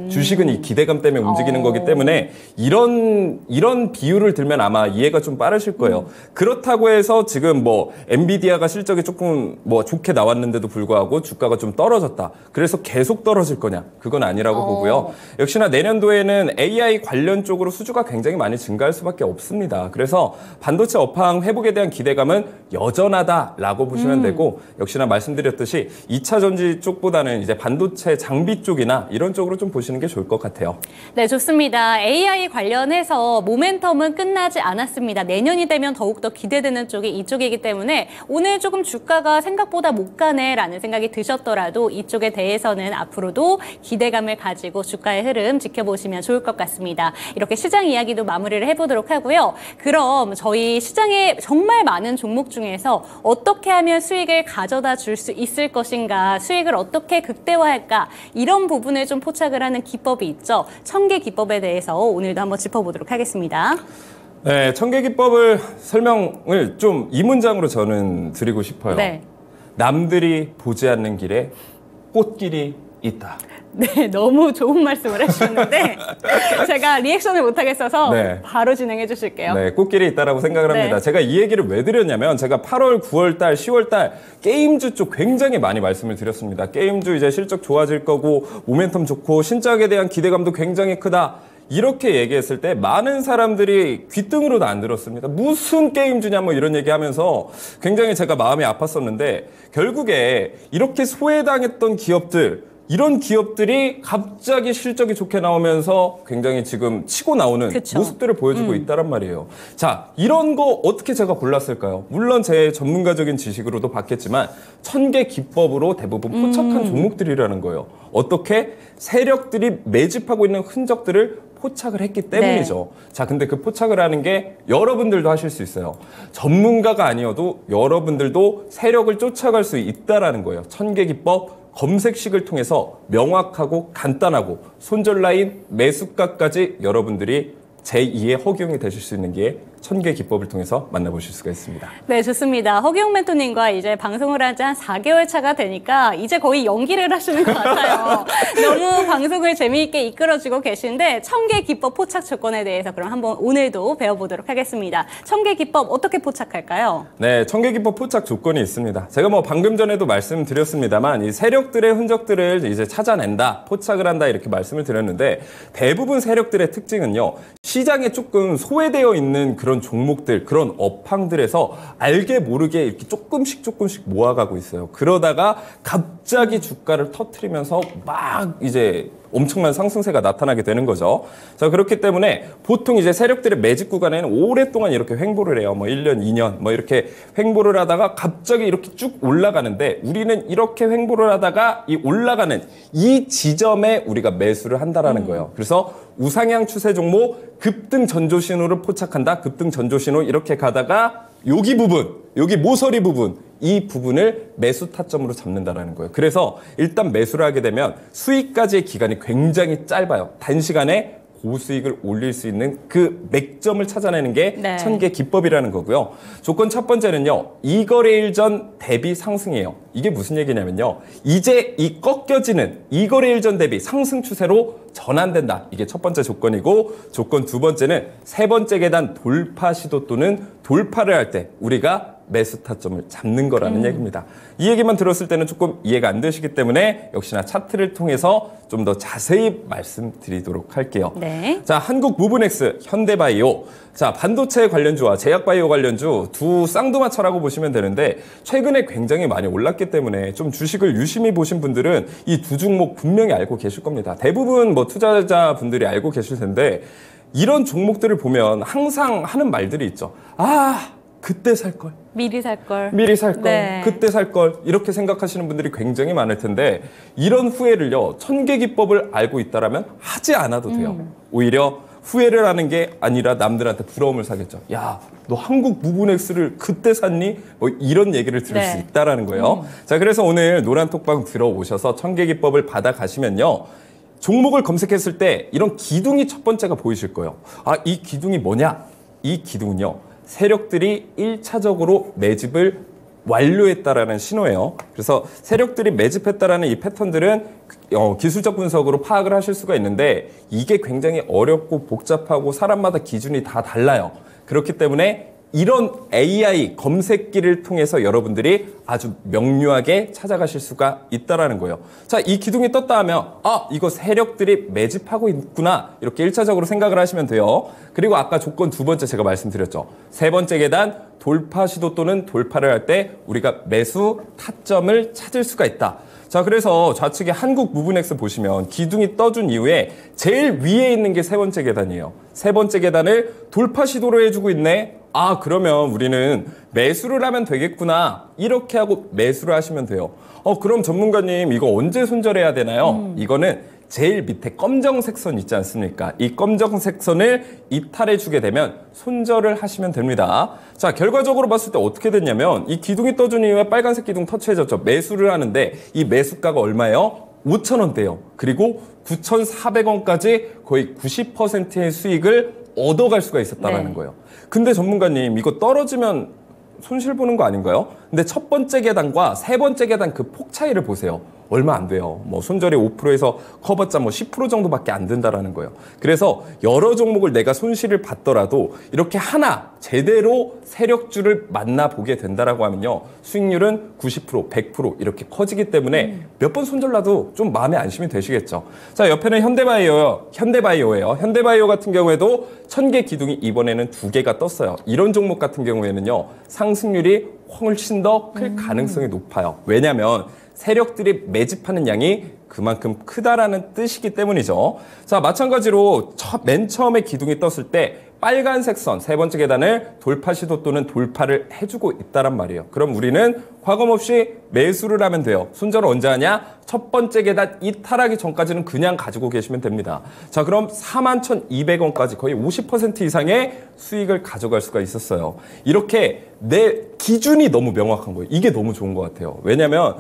주식은 이 기대감 때문에 움직이는 거기 때문에 이런 비율을 들면 아마 이해가 좀 빠르실 거예요. 그렇다고 해서 지금 엔비디아가 실적이 조금 좋게 나왔는데도 불구하고 주가가 좀 떨어졌다. 그래서 계속 떨어질 거냐? 그건 아니라고 보고요. 역시나 내년도에는 AI 관련 쪽으로 수주가 굉장히 많이 증가할 수밖에 없습니다. 그래서 반도체 업황 회복에 대한 기대감은 여전하다라고 보시면 되고 역시나 말씀드렸듯이 2차 전지 쪽보다는 이제 반도체 장비 쪽이나 이런 쪽으로 좀 보시는 게 좋을 것 같아요. 네, 좋습니다. AI 관련해서 모멘텀은 끝나지 않았습니다. 내년이 되면 더욱더 기대되는 쪽이 이쪽이기 때문에 오늘 조금 주가가 생각보다 못 가네라는 생각이 드셨더라도 이쪽에 대해서는 앞으로도 기대감을 가지고 주가의 흐름 지켜보시면 좋을 것 같습니다. 이렇게 시장 이야기도 마무리를 해보도록 하고요. 그럼 저희 시장에 정말 많은 종목 중에서 어떻게 하면 수익을 가져다 줄 수 있을 것인가, 수익을 어떻게 극대화할까 이런 부분 부분을 좀 포착을 하는 기법이 있죠. 천개 기법에 대해서 오늘도 한번 짚어보도록 하겠습니다. 네, 천개 기법을 설명을 좀 이 문장으로 저는 드리고 싶어요. 네. 남들이 보지 않는 길에 꽃길이 있다. 네, 너무 좋은 말씀을 해주셨는데 제가 리액션을 못하겠어서 네. 바로 진행해 주실게요. 네, 꽃길이 있다라고 생각을 합니다. 네. 제가 이 얘기를 왜 드렸냐면 제가 8월, 9월 달, 10월 달 게임주 쪽 굉장히 많이 말씀을 드렸습니다. 게임주 이제 실적 좋아질 거고 모멘텀 좋고 신작에 대한 기대감도 굉장히 크다. 이렇게 얘기했을 때 많은 사람들이 귓등으로도 안 들었습니다. 무슨 게임주냐 뭐 이런 얘기하면서 굉장히 제가 마음이 아팠었는데 결국에 이렇게 소외당했던 기업들 이런 기업들이 갑자기 실적이 좋게 나오면서 굉장히 지금 치고 나오는 그쵸. 모습들을 보여주고 있다란 말이에요. 자, 이런 거 어떻게 제가 골랐을까요? 물론 제 전문가적인 지식으로도 봤겠지만 천개 기법으로 대부분 포착한 종목들이라는 거예요. 어떻게? 세력들이 매집하고 있는 흔적들을 포착을 했기 때문이죠. 네. 자, 근데 그 포착을 하는 게 여러분들도 하실 수 있어요. 전문가가 아니어도 여러분들도 세력을 쫓아갈 수 있다라는 거예요. 천개 기법 검색식을 통해서 명확하고 간단하고 손절 라인 매수가까지 여러분들이 제2의 허경이 되실 수 있는 게 천개 기법을 통해서 만나보실 수가 있습니다. 네, 좋습니다. 허기용 멘토님과 이제 방송을 한 지 한 4개월 차가 되니까 이제 거의 연기를 하시는 것 같아요. 너무 방송을 재미있게 이끌어주고 계신데 천개 기법 포착 조건에 대해서 그럼 한번 오늘도 배워보도록 하겠습니다. 천개 기법 어떻게 포착할까요? 네, 천개 기법 포착 조건이 있습니다. 제가 뭐 방금 전에도 말씀드렸습니다만 이 세력들의 흔적들을 이제 찾아낸다, 포착을 한다 이렇게 말씀을 드렸는데 대부분 세력들의 특징은요. 시장에 조금 소외되어 있는 그런 종목들, 그런 업황들에서 알게 모르게 이렇게 조금씩 모아가고 있어요. 그러다가 갑자기 주가를 터트리면서 막 이제 엄청난 상승세가 나타나게 되는 거죠. 자, 그렇기 때문에 보통 이제 세력들의 매집 구간에는 오랫동안 이렇게 횡보를 해요. 뭐 1년, 2년 뭐 이렇게 횡보를 하다가 갑자기 이렇게 쭉 올라가는데 우리는 이렇게 횡보를 하다가 이 올라가는 이 지점에 우리가 매수를 한다라는 거예요. 그래서 우상향 추세 종목 급등 전조 신호를 포착한다. 급등 전조 신호 이렇게 가다가 여기 부분, 여기 모서리 부분 이 부분을 매수 타점으로 잡는다라는 거예요. 그래서 일단 매수를 하게 되면 수익까지의 기간이 굉장히 짧아요. 단시간에 고수익을 올릴 수 있는 그 맥점을 찾아내는 게 네. 천개 기법이라는 거고요. 조건 첫 번째는요. 이거래일 전 대비 상승이에요. 이게 무슨 얘기냐면요. 이제 이 꺾여지는 이거래일 전 대비 상승 추세로 전환된다. 이게 첫 번째 조건이고 조건 두 번째는 세 번째 계단 돌파 시도 또는 돌파를 할 때 우리가 매수 타점을 잡는 거라는 얘기입니다. 이 얘기만 들었을 때는 조금 이해가 안 되시기 때문에 역시나 차트를 통해서 좀 더 자세히 말씀드리도록 할게요. 네. 자, 한국무브넥스, 현대바이오. 자, 반도체 관련주와 제약바이오 관련주 두 쌍두마차라고 보시면 되는데 최근에 굉장히 많이 올랐기 때문에 좀 주식을 유심히 보신 분들은 이 두 종목 분명히 알고 계실 겁니다. 대부분 뭐 투자자분들이 알고 계실 텐데 이런 종목들을 보면 항상 하는 말들이 있죠. 아, 그때 살 걸. 미리 살 걸. 미리 살 걸. 네. 그때 살 걸. 이렇게 생각하시는 분들이 굉장히 많을 텐데 이런 후회를요. 천개 기법을 알고 있다라면 하지 않아도 돼요. 오히려 후회를 하는 게 아니라 남들한테 부러움을 사겠죠. 야, 너 한국 무브넥스를 그때 샀니? 뭐 이런 얘기를 들을 네. 수 있다라는 거예요. 자, 그래서 오늘 노란톡방 들어오셔서 천개 기법을 받아가시면요. 종목을 검색했을 때 이런 기둥이 첫 번째가 보이실 거예요. 아, 이 기둥이 뭐냐? 이 기둥은요. 세력들이 1차적으로 매집을 완료했다라는 신호예요. 그래서 세력들이 매집했다라는 이 패턴들은 기술적 분석으로 파악을 하실 수가 있는데 이게 굉장히 어렵고 복잡하고 사람마다 기준이 다 달라요. 그렇기 때문에 이런 AI 검색기를 통해서 여러분들이 아주 명료하게 찾아가실 수가 있다라는 거예요. 자, 이 기둥이 떴다 하면 아, 이거 세력들이 매집하고 있구나. 이렇게 1차적으로 생각을 하시면 돼요. 그리고 아까 조건 두 번째 제가 말씀드렸죠. 세 번째 계단 돌파 시도 또는 돌파를 할 때 우리가 매수 타점을 찾을 수가 있다. 자, 그래서 좌측에 한국 무브넥스 보시면 기둥이 떠준 이후에 제일 위에 있는 게 세 번째 계단이에요. 세 번째 계단을 돌파 시도로 해주고 있네. 아, 그러면 우리는 매수를 하면 되겠구나. 이렇게 하고 매수를 하시면 돼요. 그럼 전문가님 이거 언제 손절해야 되나요? 이거는 제일 밑에 검정색 선 있지 않습니까? 이 검정색 선을 이탈해주게 되면 손절을 하시면 됩니다. 자, 결과적으로 봤을 때 어떻게 됐냐면 이 기둥이 떠준 이후에 빨간색 기둥 터치해졌죠. 매수를 하는데 이 매수가가 얼마예요? 5,000원대요. 그리고 9,400원까지 거의 90%의 수익을 얻어갈 수가 있었다는 거예요. 근데 전문가님, 이거 떨어지면 손실 보는 거 아닌가요? 근데 첫 번째 계단과 세 번째 계단 그 폭 차이를 보세요. 얼마 안 돼요. 뭐 손절이 5%에서 커봤자 뭐 10% 정도밖에 안 된다라는 거예요. 그래서 여러 종목을 내가 손실을 봤더라도 이렇게 하나 제대로 세력주를 만나보게 된다라고 하면요. 수익률은 90%, 100% 이렇게 커지기 때문에 몇 번 손절 나도 좀 마음에 안심이 되시겠죠. 자, 옆에는 현대바이오예요. 현대바이오 같은 경우에도 1000개 기둥이 이번에는 2개가 떴어요. 이런 종목 같은 경우에는요. 상승률이 훨씬 더 클 가능성이 높아요. 왜냐하면 세력들이 매집하는 양이 그만큼 크다라는 뜻이기 때문이죠. 자, 마찬가지로 맨 처음에 기둥이 떴을 때 빨간색 선, 세 번째 계단을 돌파 시도 또는 돌파를 해주고 있다란 말이에요. 그럼 우리는 과감 없이 매수를 하면 돼요. 손절을 언제 하냐? 첫 번째 계단 이탈하기 전까지는 그냥 가지고 계시면 됩니다. 자, 그럼 41,200원까지 거의 50% 이상의 수익을 가져갈 수가 있었어요. 이렇게 내 기준이 너무 명확한 거예요. 이게 너무 좋은 것 같아요. 왜냐면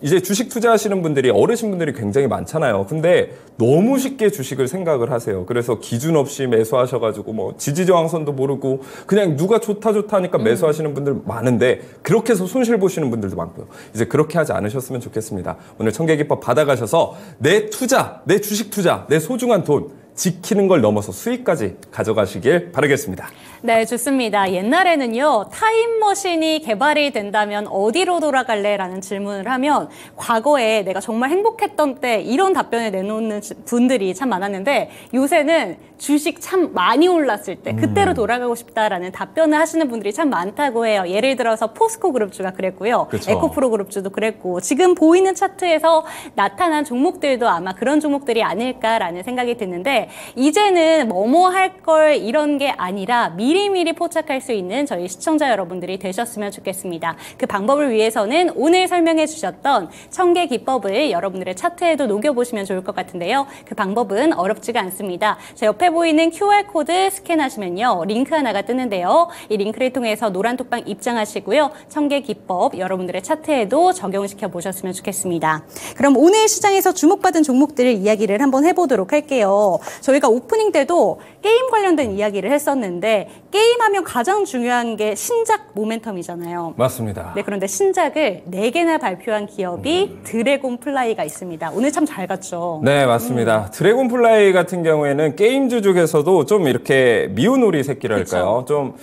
이제 주식 투자하시는 분들이 어르신분들이 굉장히 많잖아요. 근데 너무 쉽게 주식을 생각을 하세요. 그래서 기준 없이 매수하셔가지고 뭐 지지저항선도 모르고 그냥 누가 좋다 하니까 매수하시는 분들 많은데 그렇게 해서 손실 보시는 분들도 많고요. 이제 그렇게 하지 않으셨으면 좋겠습니다. 오늘 청계기법 받아가셔서 내 투자, 내 주식 투자, 내 소중한 돈 지키는 걸 넘어서 수익까지 가져가시길 바라겠습니다. 네, 좋습니다. 옛날에는요, 타임머신이 개발이 된다면 어디로 돌아갈래? 라는 질문을 하면 과거에 내가 정말 행복했던 때 이런 답변을 내놓는 분들이 참 많았는데 요새는 주식 참 많이 올랐을 때 그때로 돌아가고 싶다라는 답변을 하시는 분들이 참 많다고 해요. 예를 들어서 포스코 그룹주가 그랬고요. 그쵸. 에코프로 그룹주도 그랬고 지금 보이는 차트에서 나타난 종목들도 아마 그런 종목들이 아닐까라는 생각이 드는데 이제는 뭐뭐 할 걸 이런 게 아니라 미리미리 포착할 수 있는 저희 시청자 여러분들이 되셨으면 좋겠습니다. 그 방법을 위해서는 오늘 설명해 주셨던 1000개 기법을 여러분들의 차트에도 녹여보시면 좋을 것 같은데요. 그 방법은 어렵지가 않습니다. 저 옆에 보이는 QR코드 스캔하시면요. 링크 하나가 뜨는데요. 이 링크를 통해서 노란톡방 입장하시고요. 1000개 기법 여러분들의 차트에도 적용시켜 보셨으면 좋겠습니다. 그럼 오늘 시장에서 주목받은 종목들 이야기를 한번 해보도록 할게요. 저희가 오프닝 때도 게임 관련된 이야기를 했었는데 게임하면 가장 중요한 게 신작 모멘텀이잖아요. 맞습니다. 네, 그런데 신작을 4개나 발표한 기업이 드래곤플라이가 있습니다. 오늘 참 잘 갔죠. 네, 맞습니다. 드래곤플라이 같은 경우에는 게임주 중에서도 좀 이렇게 미운 오리 새끼랄까요? 좀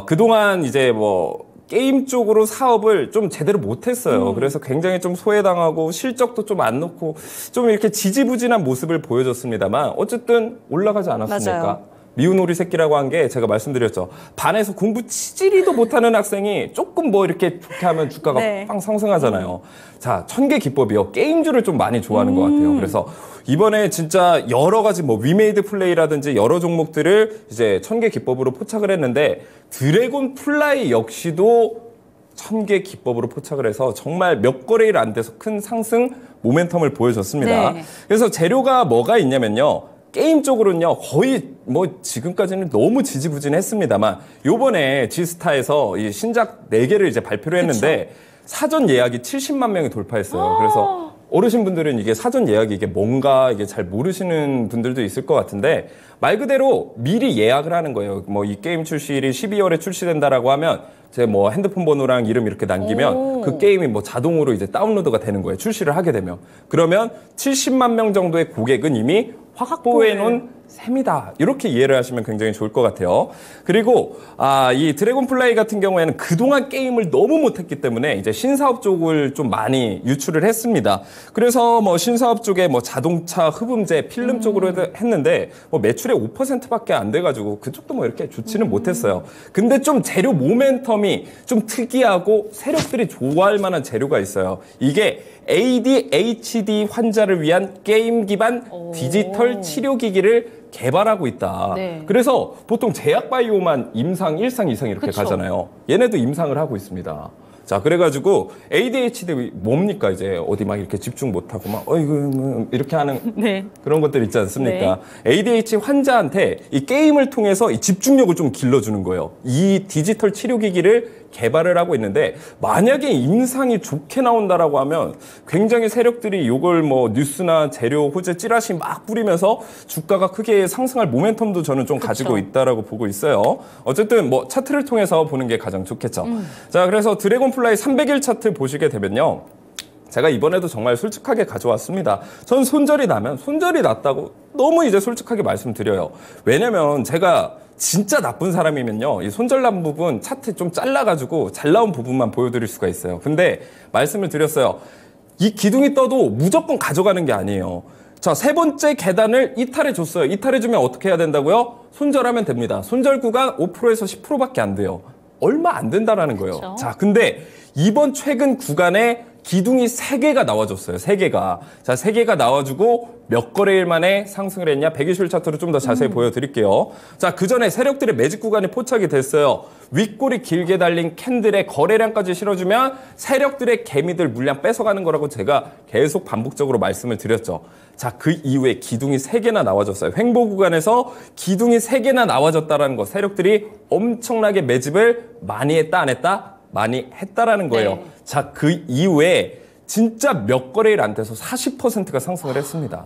그동안 이제 뭐 게임 쪽으로 사업을 좀 제대로 못했어요. 그래서 굉장히 좀 소외당하고 실적도 좀 안 놓고 좀 이렇게 지지부진한 모습을 보여줬습니다만 어쨌든 올라가지 않았습니까? 맞아요. 미운 오리 새끼라고 한 게 제가 말씀드렸죠. 반에서 공부 치지리도 못하는 학생이 조금 뭐 이렇게 좋게 하면 주가가 네. 빵 상승하잖아요. 자, 1000개 기법이요. 게임주를 좀 많이 좋아하는 것 같아요. 그래서 이번에 진짜 여러 가지 뭐 위메이드 플레이라든지 여러 종목들을 이제 1000개 기법으로 포착을 했는데 드래곤 플라이 역시도 1000개 기법으로 포착을 해서 정말 몇 거래일 안 돼서 큰 상승 모멘텀을 보여줬습니다. 네. 그래서 재료가 뭐가 있냐면요. 게임 쪽으로는요, 거의 뭐 지금까지는 너무 지지부진했습니다만 요번에 지스타에서 이 신작 4개를 이제 발표를 했는데 사전 예약이 70만 명이 돌파했어요. 그래서 어르신분들은 이게 사전 예약이 이게 뭔가 이게 잘 모르시는 분들도 있을 것 같은데 말 그대로 미리 예약을 하는 거예요. 뭐 이 게임 출시일이 12월에 출시된다라고 하면 제 뭐 핸드폰 번호랑 이름 이렇게 남기면 그 게임이 뭐 자동으로 이제 다운로드가 되는 거예요. 출시를 하게 되면. 그러면 70만 명 정도의 고객은 이미 확보해 놓은 셈이다. 이렇게 이해를 하시면 굉장히 좋을 것 같아요. 그리고 이 드래곤플라이 같은 경우에는 그동안 게임을 너무 못했기 때문에 이제 신사업 쪽을 좀 많이 유출을 했습니다. 그래서 뭐 신사업 쪽에 뭐 자동차, 흡음재, 필름 쪽으로 했는데 뭐 매출의 5%밖에 안 돼가지고 그쪽도 뭐 이렇게 좋지는 못했어요. 근데 좀 재료 모멘텀이 좀 특이하고 세력들이 좋아할 만한 재료가 있어요. 이게 ADHD 환자를 위한 게임 기반 디지털 치료기기를 개발하고 있다. 네. 그래서 보통 제약바이오만 임상 1상, 2상 이렇게 그쵸. 가잖아요. 얘네도 임상을 하고 있습니다. 자, 그래가지고 ADHD 뭡니까? 이제 어디 막 이렇게 집중 못하고 막 어이구 이렇게 하는 네. 그런 것들 있지 않습니까? ADHD 환자한테 이 게임을 통해서 이 집중력을 좀 길러주는 거예요. 이 디지털 치료기기를 개발을 하고 있는데 만약에 임상이 좋게 나온다라고 하면 굉장히 세력들이 이걸 뭐 뉴스나 재료, 호재, 찌라시 막 뿌리면서 주가가 크게 상승할 모멘텀도 저는 좀 가지고 있다라고 보고 있어요. 어쨌든 뭐 차트를 통해서 보는 게 가장 좋겠죠. 자, 그래서 드래곤플라이 300일 차트 보시게 되면요. 제가 이번에도 정말 솔직하게 가져왔습니다. 전 손절이 나면 손절이 났다고 너무 이제 솔직하게 말씀드려요. 왜냐면 제가 진짜 나쁜 사람이면요. 이 손절 난 부분 차트 좀 잘라가지고 잘 나온 부분만 보여드릴 수가 있어요. 근데 말씀을 드렸어요. 이 기둥이 떠도 무조건 가져가는 게 아니에요. 자, 세 번째 계단을 이탈해 줬어요. 이탈해 주면 어떻게 해야 된다고요? 손절하면 됩니다. 손절 구간 5%에서 10%밖에 안 돼요. 얼마 안 된다라는 거예요. 그렇죠. 자, 근데 이번 최근 구간에 기둥이 3개가 나와줬어요. 3개가. 자, 3개가 나와주고 몇 거래일 만에 상승을 했냐? 120일 차트로 좀 더 자세히 보여드릴게요. 자, 그 전에 세력들의 매직 구간이 포착이 됐어요. 윗골이 길게 달린 캔들에 거래량까지 실어주면 세력들의 개미들 물량 뺏어가는 거라고 제가 계속 반복적으로 말씀을 드렸죠. 자, 그 이후에 기둥이 3개나 나와줬어요. 횡보 구간에서 기둥이 3개나 나와줬다는 거. 세력들이 엄청나게 매집을 많이 했다, 안 했다? 많이 했다라는 거예요. 네. 자, 그 이후에 진짜 몇 거래일 안 돼서 40%가 상승을 했습니다.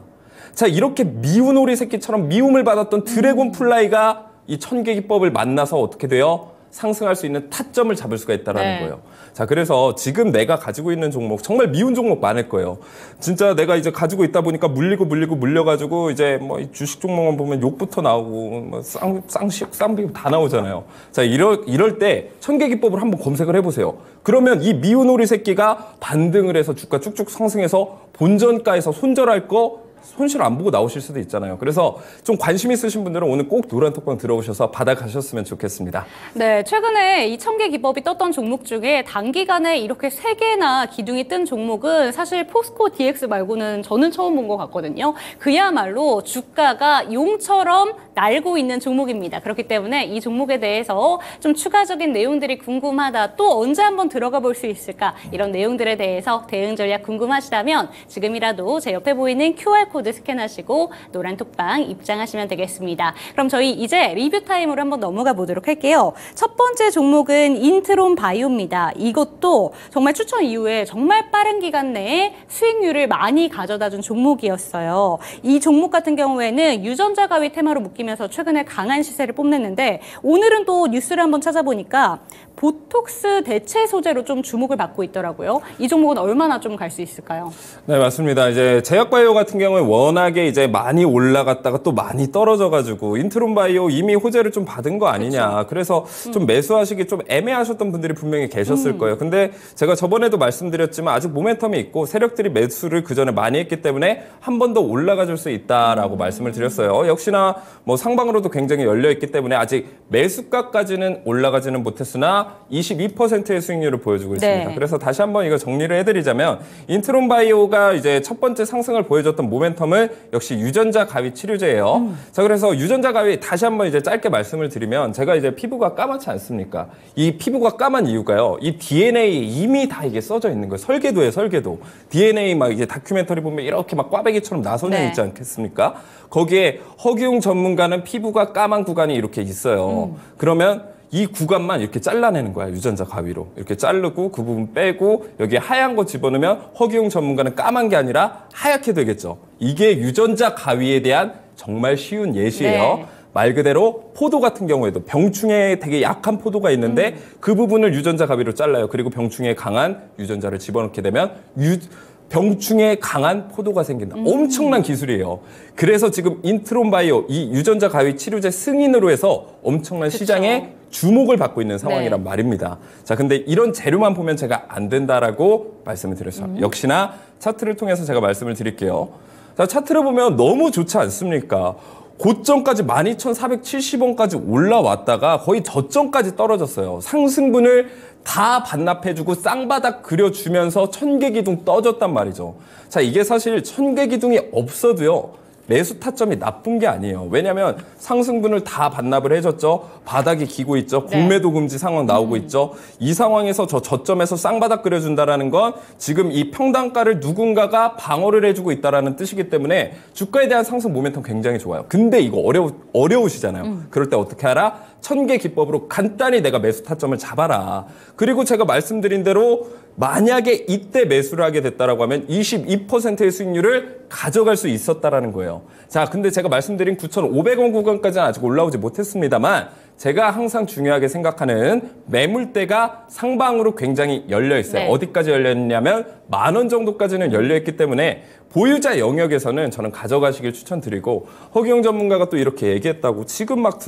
자, 이렇게 미운 오리 새끼처럼 미움을 받았던 드래곤플라이가 이 천계기법을 만나서 어떻게 돼요? 상승할 수 있는 타점을 잡을 수가 있다라는 거예요. 자, 그래서 지금 내가 가지고 있는 종목 정말 미운 종목 많을 거예요. 진짜 내가 이제 가지고 있다 보니까 물려가지고 이제 뭐 주식 종목만 보면 욕부터 나오고 뭐 쌍비고 다 나오잖아요. 자, 이럴 때 천계기법을 한번 검색을 해보세요. 그러면 이 미운 오리 새끼가 반등을 해서 주가 쭉쭉 상승해서 본전가에서 손절할 거 손실 안 보고 나오실 수도 있잖아요. 그래서 좀 관심 있으신 분들은 오늘 꼭 노란톡방 들어오셔서 받아가셨으면 좋겠습니다. 네, 최근에 이 천개 기법이 떴던 종목 중에 단기간에 이렇게 3개나 기둥이 뜬 종목은 사실 포스코 DX 말고는 저는 처음 본 것 같거든요. 그야말로 주가가 용처럼 날고 있는 종목입니다. 그렇기 때문에 이 종목에 대해서 좀 추가적인 내용들이 궁금하다, 또 언제 한번 들어가 볼 수 있을까, 이런 내용들에 대해서 대응 전략 궁금하시다면 지금이라도 제 옆에 보이는 QR코드 스캔하시고 노란톡방 입장하시면 되겠습니다. 그럼 저희 이제 리뷰 타임으로 한번 넘어가 보도록 할게요. 첫 번째 종목은 인트론 바이오입니다. 이것도 정말 추천 이후에 정말 빠른 기간 내에 수익률을 많이 가져다 준 종목이었어요. 이 종목 같은 경우에는 유전자 가위 테마로 묶이면서 최근에 강한 시세를 뽐냈는데, 오늘은 또 뉴스를 한번 찾아보니까 보톡스 대체 소재로 좀 주목을 받고 있더라고요. 이 종목은 얼마나 좀 갈 수 있을까요? 네, 맞습니다. 이제 제약바이오 같은 경우에 워낙에 이제 많이 올라갔다가 또 많이 떨어져가지고 인트론 바이오 이미 호재를 좀 받은 거 아니냐. 그래서 좀 매수하시기 좀 애매하셨던 분들이 분명히 계셨을 거예요. 근데 제가 저번에도 말씀드렸지만 아직 모멘텀이 있고 세력들이 매수를 그 전에 많이 했기 때문에 한 번 더 올라가 줄 수 있다라고 말씀을 드렸어요. 역시나 뭐 상방으로도 굉장히 열려 있기 때문에 아직 매수가까지는 올라가지는 못했으나 22%의 수익률을 보여주고 있습니다. 네. 그래서 다시 한번 이거 정리를 해드리자면 인트론 바이오가 이제 첫 번째 상승을 보여줬던 모멘텀은 역시 유전자 가위 치료제예요. 자, 그래서 유전자 가위 다시 한번 이제 짧게 말씀을 드리면, 제가 이제 피부가 까맣지 않습니까? 이 피부가 까만 이유가요. 이 DNA에 이미 다 이게 써져 있는 거예요. 설계도예요, 설계도. DNA 막 이제 다큐멘터리 보면 이렇게 막 꽈배기처럼 나서져 있지 않겠습니까? 거기에 허기웅 전문가는 피부가 까만 구간이 이렇게 있어요. 그러면 이 구간만 이렇게 잘라내는 거야, 유전자 가위로. 이렇게 자르고 그 부분 빼고 여기에 하얀 거 집어넣으면 허기웅 전문가는 까만 게 아니라 하얗게 되겠죠. 이게 유전자 가위에 대한 정말 쉬운 예시예요. 네. 말 그대로 포도 같은 경우에도 병충해에 되게 약한 포도가 있는데 그 부분을 유전자 가위로 잘라요. 그리고 병충해에 강한 유전자를 집어넣게 되면 병충해에 강한 포도가 생긴다. 엄청난 기술이에요. 그래서 지금 인트론 바이오 이 유전자 가위 치료제 승인으로 해서 엄청난 시장에 주목을 받고 있는 상황이란 말입니다. 자, 근데 이런 재료만 보면 제가 안 된다라고 말씀을 드렸어요. 역시나 차트를 통해서 제가 말씀을 드릴게요. 자, 차트를 보면 너무 좋지 않습니까? 고점까지 12,470원까지 올라왔다가 거의 저점까지 떨어졌어요. 상승분을 다 반납해주고 쌍바닥 그려주면서 천개기둥 떠졌단 말이죠. 자, 이게 사실 천개기둥이 없어도요, 매수 타점이 나쁜 게 아니에요. 왜냐하면 상승분을 다 반납을 해줬죠. 바닥이 기고 있죠. 공매도 금지 상황 나오고 있죠. 이 상황에서 저 저점에서 쌍바닥 그려준다라는 건 지금 이 평단가를 누군가가 방어를 해주고 있다라는 뜻이기 때문에 주가에 대한 상승 모멘텀 굉장히 좋아요. 근데 이거 어려우시잖아요. 그럴 때 어떻게 하라? 1000개 기법으로 간단히 내가 매수 타점을 잡아라. 그리고 제가 말씀드린 대로 만약에 이때 매수를 하게 됐다라고 하면 22%의 수익률을 가져갈 수 있었다라는 거예요. 자, 근데 제가 말씀드린 9,500원 구간까지는 아직 올라오지 못했습니다만 제가 항상 중요하게 생각하는 매물대가 상방으로 굉장히 열려 있어요. 네. 어디까지 열려 있냐면 10,000원 정도까지는 열려 있기 때문에 보유자 영역에서는 저는 가져가시길 추천드리고, 허기용 전문가가 또 이렇게 얘기했다고 지금 막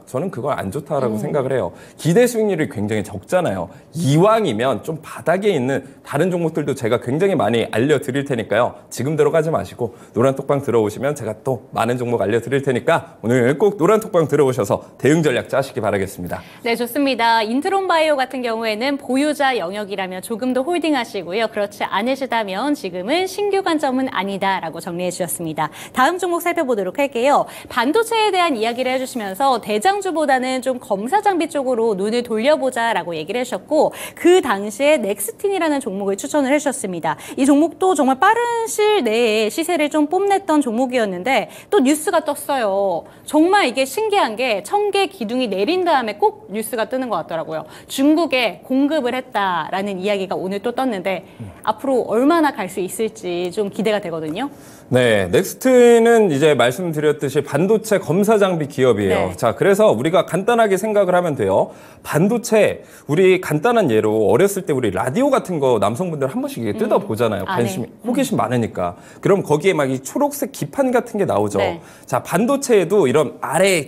저는 그건 안 좋다라고 생각을 해요. 기대 수익률이 굉장히 적잖아요. 이왕이면 좀 바닥에 있는 다른 종목들도 제가 굉장히 많이 알려드릴 테니까요. 지금 들어가지 마시고 노란톡방 들어오시면 제가 또 많은 종목 알려드릴 테니까 오늘 꼭 노란톡방 들어오셔서 대응 전략 짜시기 바라겠습니다. 네, 좋습니다. 인트론바이오 같은 경우에는 보유자 영역이라면 조금 더 홀딩하시고요. 그렇지 않으시다면 지금은 신규 관점은 아니다라고 정리해 주셨습니다. 다음 종목 살펴보도록 할게요. 반도체에 대한 이야기를 해주시면서 대장주보다는 좀 검사 장비 쪽으로 눈을 돌려보자라고 얘기를 해주셨고, 그 당시에 넥스틴이라는 종목을 추천을 해주셨습니다. 이 종목도 정말 빠른 시일 내에 시세를 좀 뽐냈던 종목이었는데 또 뉴스가 떴어요. 정말 이게 신기한 게 1000개 기둥이 내린 다음에 꼭 뉴스가 뜨는 것 같더라고요. 중국에 공급을 했다라는 이야기가 오늘 또 떴는데 앞으로 얼마나 갈 수 있을지 좀 기대가 되거든요. 네, 넥스트는 이제 말씀드렸듯이 반도체 검사 장비 기업이에요. 네. 자, 그래서 우리가 간단하게 생각을 하면 돼요. 반도체, 우리 간단한 예로 어렸을 때 우리 라디오 같은 거 남성분들 한 번씩 이게 뜯어보잖아요. 관심이, 네. 호기심 많으니까. 그럼 거기에 막 이 초록색 기판 같은 게 나오죠. 네. 자, 반도체에도 이런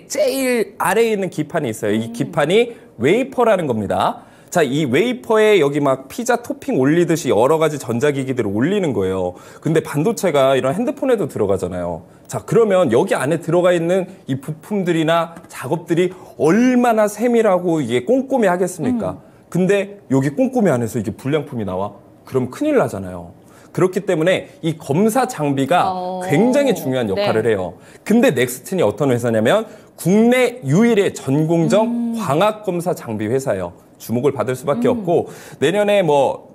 제일 아래에 있는 기판이 있어요. 이 기판이 웨이퍼라는 겁니다. 자, 이 웨이퍼에 여기 막 피자 토핑 올리듯이 여러 가지 전자기기들을 올리는 거예요. 근데 반도체가 이런 핸드폰에도 들어가잖아요. 자, 그러면 여기 안에 들어가 있는 이 부품들이나 작업들이 얼마나 세밀하고 이게 꼼꼼히 하겠습니까? 근데 여기 꼼꼼히 안에서 이게 불량품이 나와? 그럼 큰일 나잖아요. 그렇기 때문에 이 검사 장비가 굉장히 중요한 역할을 해요. 근데 넥스틴이 어떤 회사냐면 국내 유일의 전공정 광학검사 장비 회사예요. 주목을 받을 수밖에 없고, 내년에 뭐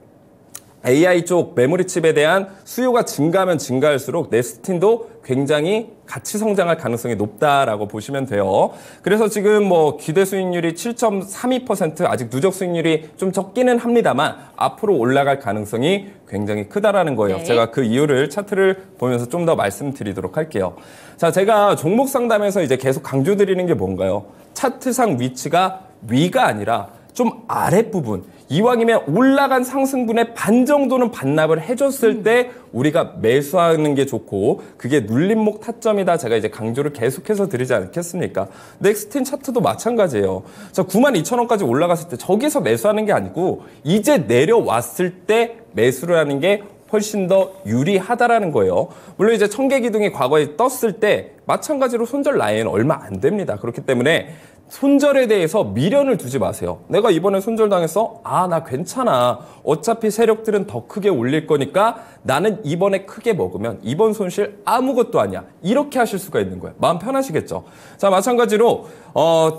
AI 쪽 메모리 칩에 대한 수요가 증가하면 증가할수록 넥스틴도 굉장히 같이 성장할 가능성이 높다라고 보시면 돼요. 그래서 지금 뭐 기대 수익률이 7.32%, 아직 누적 수익률이 좀 적기는 합니다만 앞으로 올라갈 가능성이 굉장히 크다라는 거예요. 네. 제가 그 이유를 차트를 보면서 좀 더 말씀드리도록 할게요. 자, 제가 종목 상담에서 이제 계속 강조드리는 게 뭔가요? 차트상 위치가 위가 아니라 좀 아랫부분, 이왕이면 올라간 상승분의 반 정도는 반납을 해줬을 때 우리가 매수하는 게 좋고, 그게 눌림목 타점이다. 제가 이제 강조를 계속해서 드리지 않겠습니까? 넥스틴 차트도 마찬가지예요. 자, 92,000원까지 올라갔을 때 저기서 매수하는 게 아니고 이제 내려왔을 때 매수를 하는 게 훨씬 더 유리하다라는 거예요. 물론 이제 1000개 기둥이 과거에 떴을 때 마찬가지로 손절 라인은 얼마 안 됩니다. 그렇기 때문에 손절에 대해서 미련을 두지 마세요. 내가 이번에 손절당했어? 아, 나 괜찮아. 어차피 세력들은 더 크게 올릴 거니까 나는 이번에 크게 먹으면 이번 손실 아무것도 아니야. 이렇게 하실 수가 있는 거예요. 마음 편하시겠죠? 자, 마찬가지로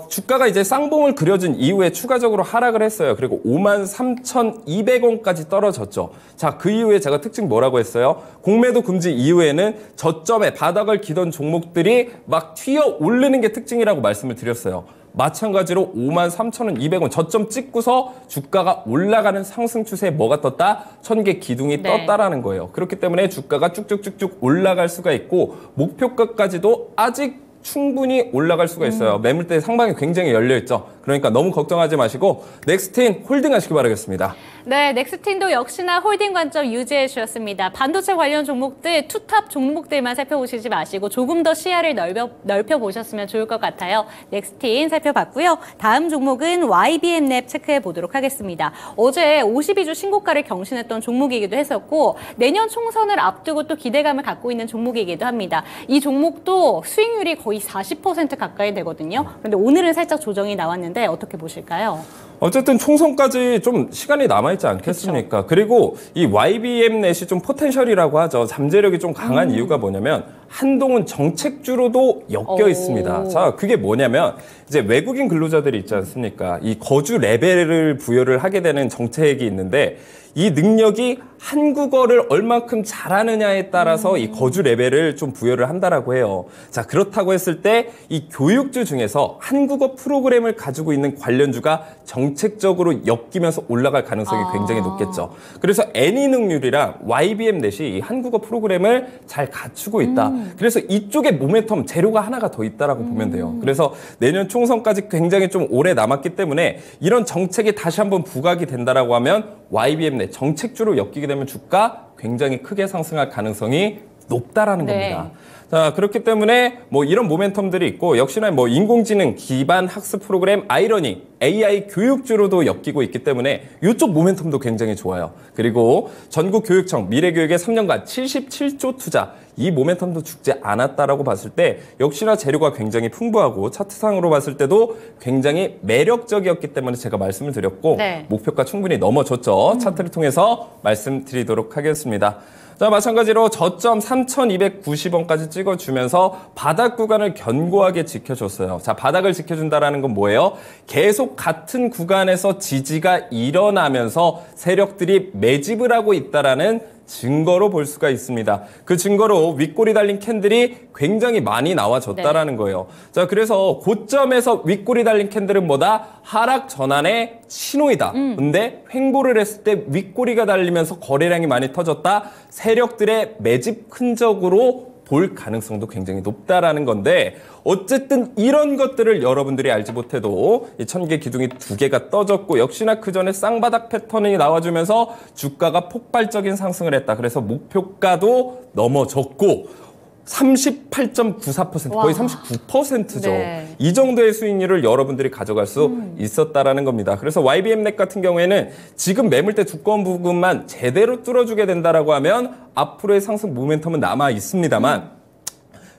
주가가 이제 쌍봉을 그려준 이후에 추가적으로 하락을 했어요. 그리고 53,200원까지 떨어졌죠. 자, 그 이후에 제가 특징 뭐라고 했어요? 공매도 금지 이후에는 저점에 바닥을 기던 종목들이 막 튀어 오르는 게 특징이라고 말씀을 드렸어요. 마찬가지로 53,200원 저점 찍고서 주가가 올라가는 상승 추세에 뭐가 떴다? 1000개 기둥이 떴다라는 거예요. 그렇기 때문에 주가가 쭉쭉쭉쭉 올라갈 수가 있고 목표가까지도 아직 충분히 올라갈 수가 있어요. 매물대 상방이 굉장히 열려있죠. 그러니까 너무 걱정하지 마시고 넥스틴 홀딩 하시기 바라겠습니다. 네, 넥스틴도 역시나 홀딩 관점 유지해 주셨습니다. 반도체 관련 종목들, 투탑 종목들만 살펴보시지 마시고 조금 더 시야를 넓혀보셨으면 좋을 것 같아요. 넥스틴 살펴봤고요. 다음 종목은 YBM랩 체크해 보도록 하겠습니다. 어제 52주 신고가를 경신했던 종목이기도 했었고 내년 총선을 앞두고 또 기대감을 갖고 있는 종목이기도 합니다. 이 종목도 수익률이 거의 40% 가까이 되거든요. 그런데 오늘은 살짝 조정이 나왔는데 어떻게 보실까요? 어쨌든 총선까지 좀 시간이 남아있지 않겠습니까? 그쵸. 그리고 이 YBM넷이 좀 포텐셜이라고 하죠. 잠재력이 좀 강한 이유가 뭐냐면 한동훈 정책주로도 엮여 있습니다. 자, 그게 뭐냐면 이제 외국인 근로자들이 있지 않습니까? 이 거주 레벨을 부여를 하게 되는 정책이 있는데 이 능력이 한국어를 얼만큼 잘하느냐에 따라서 이 거주 레벨을 좀 부여를 한다라고 해요. 자, 그렇다고 했을 때 이 교육주 중에서 한국어 프로그램을 가지고 있는 관련주가 정책적으로 엮이면서 올라갈 가능성이 굉장히 높겠죠. 그래서 애니능률이랑 YBM 넷이 이 한국어 프로그램을 잘 갖추고 있다. 그래서 이쪽에 모멘텀 재료가 하나가 더 있다라고 보면 돼요. 그래서 내년 총선까지 굉장히 좀 오래 남았기 때문에 이런 정책이 다시 한번 부각이 된다라고 하면 YBM 넷 정책주로 엮이게 되면 주가 굉장히 크게 상승할 가능성이 높다라는 겁니다. 자, 그렇기 때문에 뭐 이런 모멘텀들이 있고 역시나 뭐 인공지능 기반 학습 프로그램 아이러닝, AI 교육주로도 엮이고 있기 때문에 이쪽 모멘텀도 굉장히 좋아요. 그리고 전국교육청 미래교육에 3년간 77조 투자, 이 모멘텀도 죽지 않았다라고 봤을 때 역시나 재료가 굉장히 풍부하고 차트상으로 봤을 때도 굉장히 매력적이었기 때문에 제가 말씀을 드렸고 목표가 충분히 넘어졌죠. 차트를 통해서 말씀드리도록 하겠습니다. 자, 마찬가지로 저점 3,290원까지 찍어주면서 바닥 구간을 견고하게 지켜줬어요. 자, 바닥을 지켜준다라는 건 뭐예요? 계속 같은 구간에서 지지가 일어나면서 세력들이 매집을 하고 있다라는 증거로 볼 수가 있습니다. 그 증거로 윗골이 달린 캔들이 굉장히 많이 나와졌다라는 거예요. 자, 그래서 고점에서 윗골이 달린 캔들은 뭐다? 하락 전환의 신호이다. 근데 횡보를 했을 때 윗골이가 달리면서 거래량이 많이 터졌다. 세력들의 매집 흔적으로 볼 가능성도 굉장히 높다라는 건데 어쨌든 이런 것들을 여러분들이 알지 못해도 이 1000개 기둥이 2개가 떠졌고 역시나 그 전에 쌍바닥 패턴이 나와주면서 주가가 폭발적인 상승을 했다. 그래서 목표가도 넘어졌고 38.94% 거의 39%죠. 이 정도의 수익률을 여러분들이 가져갈 수 있었다라는 겁니다. 그래서 YBM넷 같은 경우에는 지금 매물대 두꺼운 부분만 제대로 뚫어주게 된다라고 하면 앞으로의 상승 모멘텀은 남아 있습니다만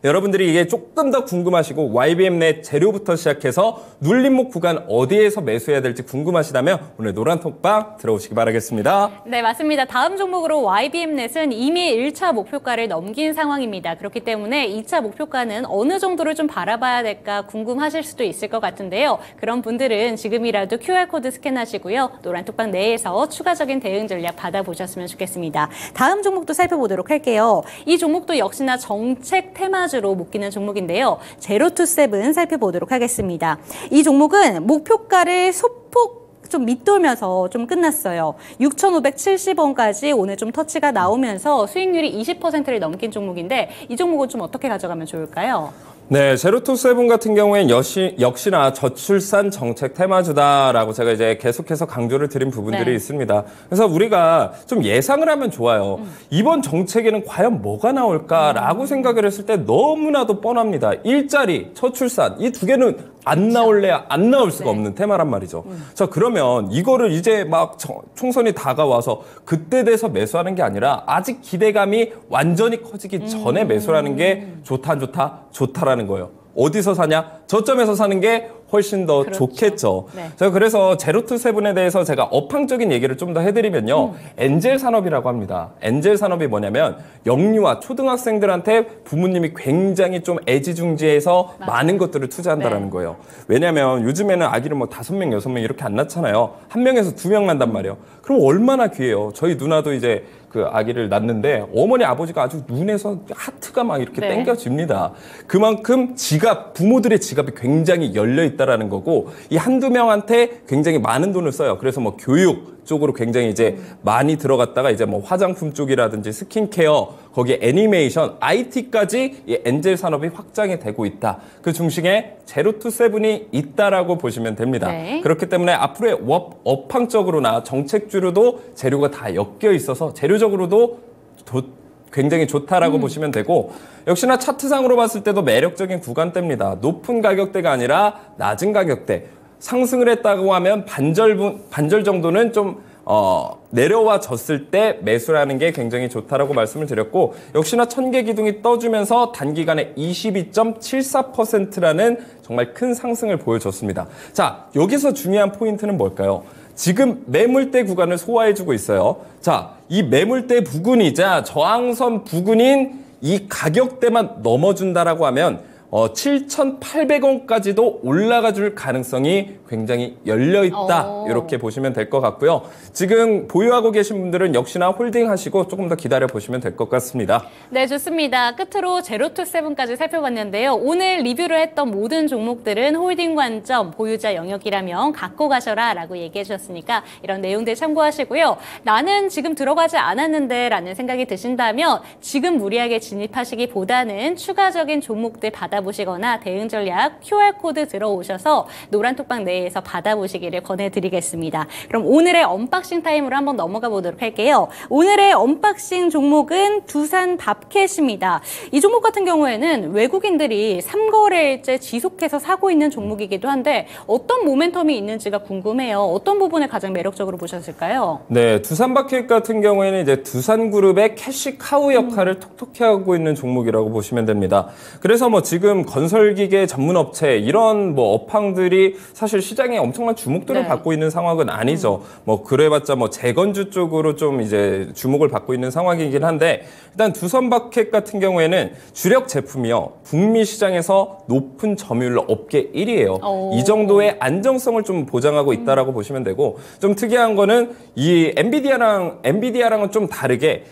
여러분들이 이게 조금 더 궁금하시고 YBM넷 재료부터 시작해서 눌림목 구간 어디에서 매수해야 될지 궁금하시다면 오늘 노란 톡방 들어오시기 바라겠습니다. 네, 맞습니다. 다음 종목으로 YBM넷은 이미 1차 목표가를 넘긴 상황입니다. 그렇기 때문에 2차 목표가는 어느 정도를 좀 바라봐야 될까 궁금하실 수도 있을 것 같은데요. 그런 분들은 지금이라도 QR코드 스캔하시고요. 노란 톡방 내에서 추가적인 대응 전략 받아보셨으면 좋겠습니다. 다음 종목도 살펴보도록 할게요. 이 종목도 역시나 정책 테마 로 묶이는 종목인데요. 제로투세븐 살펴보도록 하겠습니다. 이 종목은 목표가를 소폭 좀 밑돌면서 좀 끝났어요. 6,570원까지 오늘 좀 터치가 나오면서 수익률이 20%를 넘긴 종목인데 이 종목은 좀 어떻게 가져가면 좋을까요? 네, 제로투세븐 같은 경우엔 역시나 저출산 정책 테마주다라고 제가 이제 계속해서 강조를 드린 부분들이 있습니다. 그래서 우리가 좀 예상을 하면 좋아요. 이번 정책에는 과연 뭐가 나올까라고 생각을 했을 때 너무나도 뻔합니다. 일자리, 저출산 이 두 개는 안 나올래야 안 나올 수가 없는 테마란 말이죠. 자, 그러면 이거를 이제 막 총선이 다가와서 그때 돼서 매수하는 게 아니라 아직 기대감이 완전히 커지기 전에 매수하는 게 좋다 안 좋다? 좋다라는 거예요. 어디서 사냐? 저점에서 사는 게 훨씬 더 좋겠죠. 자, 그래서 제로투세븐에 대해서 제가 업황적인 얘기를 좀 더 해드리면요. 엔젤 산업이라고 합니다. 엔젤 산업이 뭐냐면 영유아 초등학생들한테 부모님이 굉장히 좀 애지중지해서 많은 것들을 투자한다라는 거예요. 왜냐하면 요즘에는 아기를 뭐 5명, 6명 이렇게 안 낳잖아요. 1명에서 2명 난단 말이에요. 그럼 얼마나 귀해요. 저희 누나도 이제 그 아기를 낳는데 어머니 아버지가 아주 눈에서 하트가 막 이렇게 땡겨집니다. 그만큼 부모들의 지갑이 굉장히 열려 있다라는 거고 이 한두 명한테 굉장히 많은 돈을 써요. 그래서 뭐 교육 쪽으로 굉장히 이제 많이 들어갔다가 이제 뭐 화장품 쪽이라든지 스킨케어, 거기에 애니메이션, IT까지 이 엔젤 산업이 확장이 되고 있다. 그 중심에 제로투세븐이 있다라고 보시면 됩니다. 그렇기 때문에 앞으로의 업황적으로나 정책주로도 재료가 다 엮여 있어서 재료적으로도 굉장히 좋다라고 보시면 되고 역시나 차트상으로 봤을 때도 매력적인 구간대입니다. 높은 가격대가 아니라 낮은 가격대. 상승을 했다고 하면 반절 정도는 좀 내려와 졌을 때 매수라는 게 굉장히 좋다라고 말씀을 드렸고 역시나 1000개 기둥이 떠주면서 단기간에 22.74%라는 정말 큰 상승을 보여줬습니다. 자, 여기서 중요한 포인트는 뭘까요? 지금 매물대 구간을 소화해주고 있어요. 자, 이 매물대 부근이자 저항선 부근인 이 가격대만 넘어준다라고 하면 7,800원까지도 올라가 줄 가능성이 굉장히 열려있다. 이렇게 보시면 될 것 같고요. 지금 보유하고 계신 분들은 역시나 홀딩하시고 조금 더 기다려보시면 될 것 같습니다. 네, 좋습니다. 끝으로 제로투세븐까지 살펴봤는데요. 오늘 리뷰를 했던 모든 종목들은 홀딩 관점, 보유자 영역이라면 갖고 가셔라 라고 얘기해 주셨으니까 이런 내용들 참고하시고요. 나는 지금 들어가지 않았는데 라는 생각이 드신다면 지금 무리하게 진입하시기보다는 추가적인 종목들 받아보시거나 대응 전략 QR코드 들어오셔서 노란톡방 내에서 받아보시기를 권해드리겠습니다. 그럼 오늘의 언박싱 타임으로 한번 넘어가 보도록 할게요. 오늘의 언박싱 종목은 두산 밥캣입니다. 이 종목 같은 경우에는 외국인들이 3거래일째 지속해서 사고 있는 종목이기도 한데 어떤 모멘텀이 있는지가 궁금해요. 어떤 부분을 가장 매력적으로 보셨을까요? 네, 두산 밥캣 같은 경우에는 이제 두산그룹의 캐시카우 역할을 톡톡히 하고 있는 종목이라고 보시면 됩니다. 그래서 뭐 지금 건설기계 전문 업체 이런 뭐 업황들이 사실 시장에 엄청난 주목들을 받고 있는 상황은 아니죠. 뭐 그래봤자 뭐 재건주 쪽으로 좀 이제 주목을 받고 있는 상황이긴 한데 일단 두산 밥캣 같은 경우에는 주력 제품이요. 북미 시장에서 높은 점유율 업계 1위예요. 이 정도의 안정성을 좀 보장하고 있다라고 보시면 되고 좀 특이한 거는 이 엔비디아랑은 좀 다르게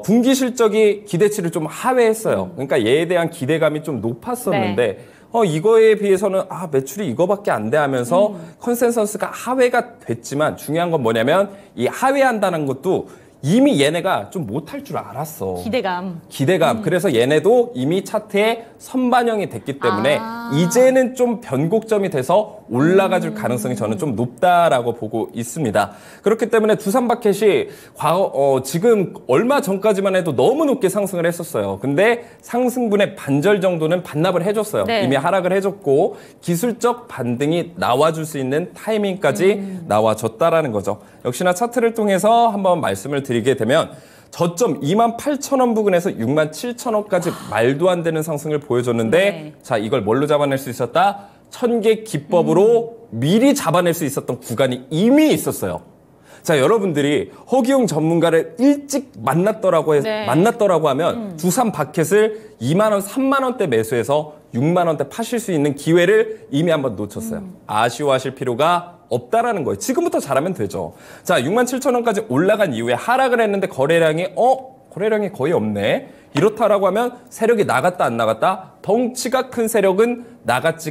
분기 실적이 기대치를 좀 하회했어요. 그러니까 얘에 대한 기대감이 좀 높았었는데 이거에 비해서는 매출이 이거밖에 안 돼 하면서 컨센서스가 하회가 됐지만 중요한 건 뭐냐면 이 하회한다는 것도 이미 얘네가 좀 못할 줄 알았어. 기대감. 그래서 얘네도 이미 차트에 선반영이 됐기 때문에 이제는 좀 변곡점이 돼서 올라가 줄 가능성이 저는 좀 높다라고 보고 있습니다. 그렇기 때문에 두산 밥캣이 지금 얼마 전까지만 해도 너무 높게 상승을 했었어요. 근데 상승분의 반절 정도는 반납을 해줬어요. 이미 하락을 해줬고 기술적 반등이 나와줄 수 있는 타이밍까지 나와줬다라는 거죠. 역시나 차트를 통해서 한번 말씀을 드리게 되면 저점 28,000원 부근에서 67,000원까지 말도 안 되는 상승을 보여줬는데 자, 이걸 뭘로 잡아낼 수 있었다? 천개 기법으로 미리 잡아낼 수 있었던 구간이 이미 있었어요. 자, 여러분들이 허기용 전문가를 일찍 만났더라고 하면 두산 밥캣을 2만 원, 3만 원대 매수해서 6만 원대 파실 수 있는 기회를 이미 한번 놓쳤어요. 아쉬워하실 필요가 없다라는 거예요. 지금부터 잘하면 되죠. 자, 67,000원까지 올라간 이후에 하락을 했는데 거래량이 거의 없네. 이렇다라고 하면 세력이 나갔다 안 나갔다? 덩치가 큰 세력은 나가지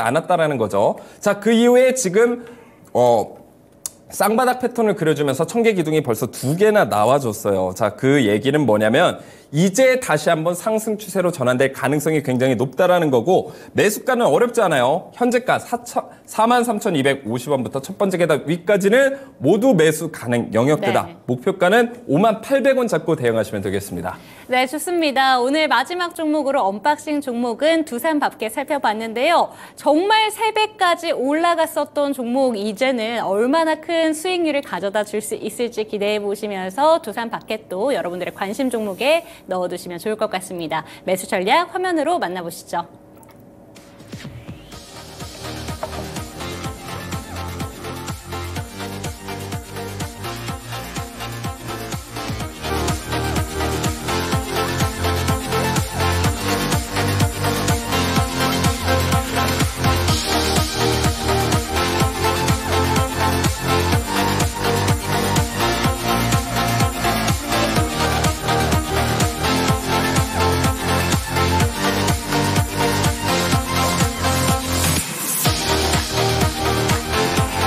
않았다라는 거죠. 자, 그 이후에 지금 쌍바닥 패턴을 그려주면서 천개 기둥이 벌써 2개나 나와줬어요. 자, 그 얘기는 뭐냐면 이제 다시 한번 상승 추세로 전환될 가능성이 굉장히 높다라는 거고 매수가는 어렵지 않아요. 현재가 43,250원부터 첫 번째 계단 위까지는 모두 매수 가능 영역대다. 목표가는 58,000원 잡고 대응하시면 되겠습니다. 네, 좋습니다. 오늘 마지막 종목으로 언박싱 종목은 두산 밥캣 살펴봤는데요. 정말 3배까지 올라갔었던 종목 이제는 얼마나 큰 수익률을 가져다 줄 수 있을지 기대해 보시면서 두산 밥캣도 여러분들의 관심 종목에 넣어두시면 좋을 것 같습니다. 매수 전략 화면으로 만나보시죠.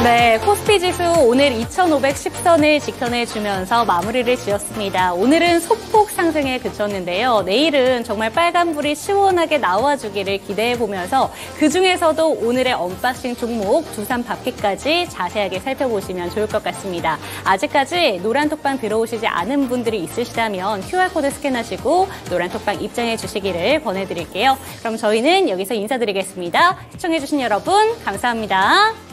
네, 코스피 지수 오늘 2,510선을 지켜내주면서 마무리를 지었습니다. 오늘은 소폭 상승에 그쳤는데요. 내일은 정말 빨간불이 시원하게 나와주기를 기대해보면서 그중에서도 오늘의 언박싱 종목 두산 밥캣까지 자세하게 살펴보시면 좋을 것 같습니다. 아직까지 노란톡방 들어오시지 않은 분들이 있으시다면 QR코드 스캔하시고 노란톡방 입장해 주시기를 권해드릴게요. 그럼 저희는 여기서 인사드리겠습니다. 시청해주신 여러분 감사합니다.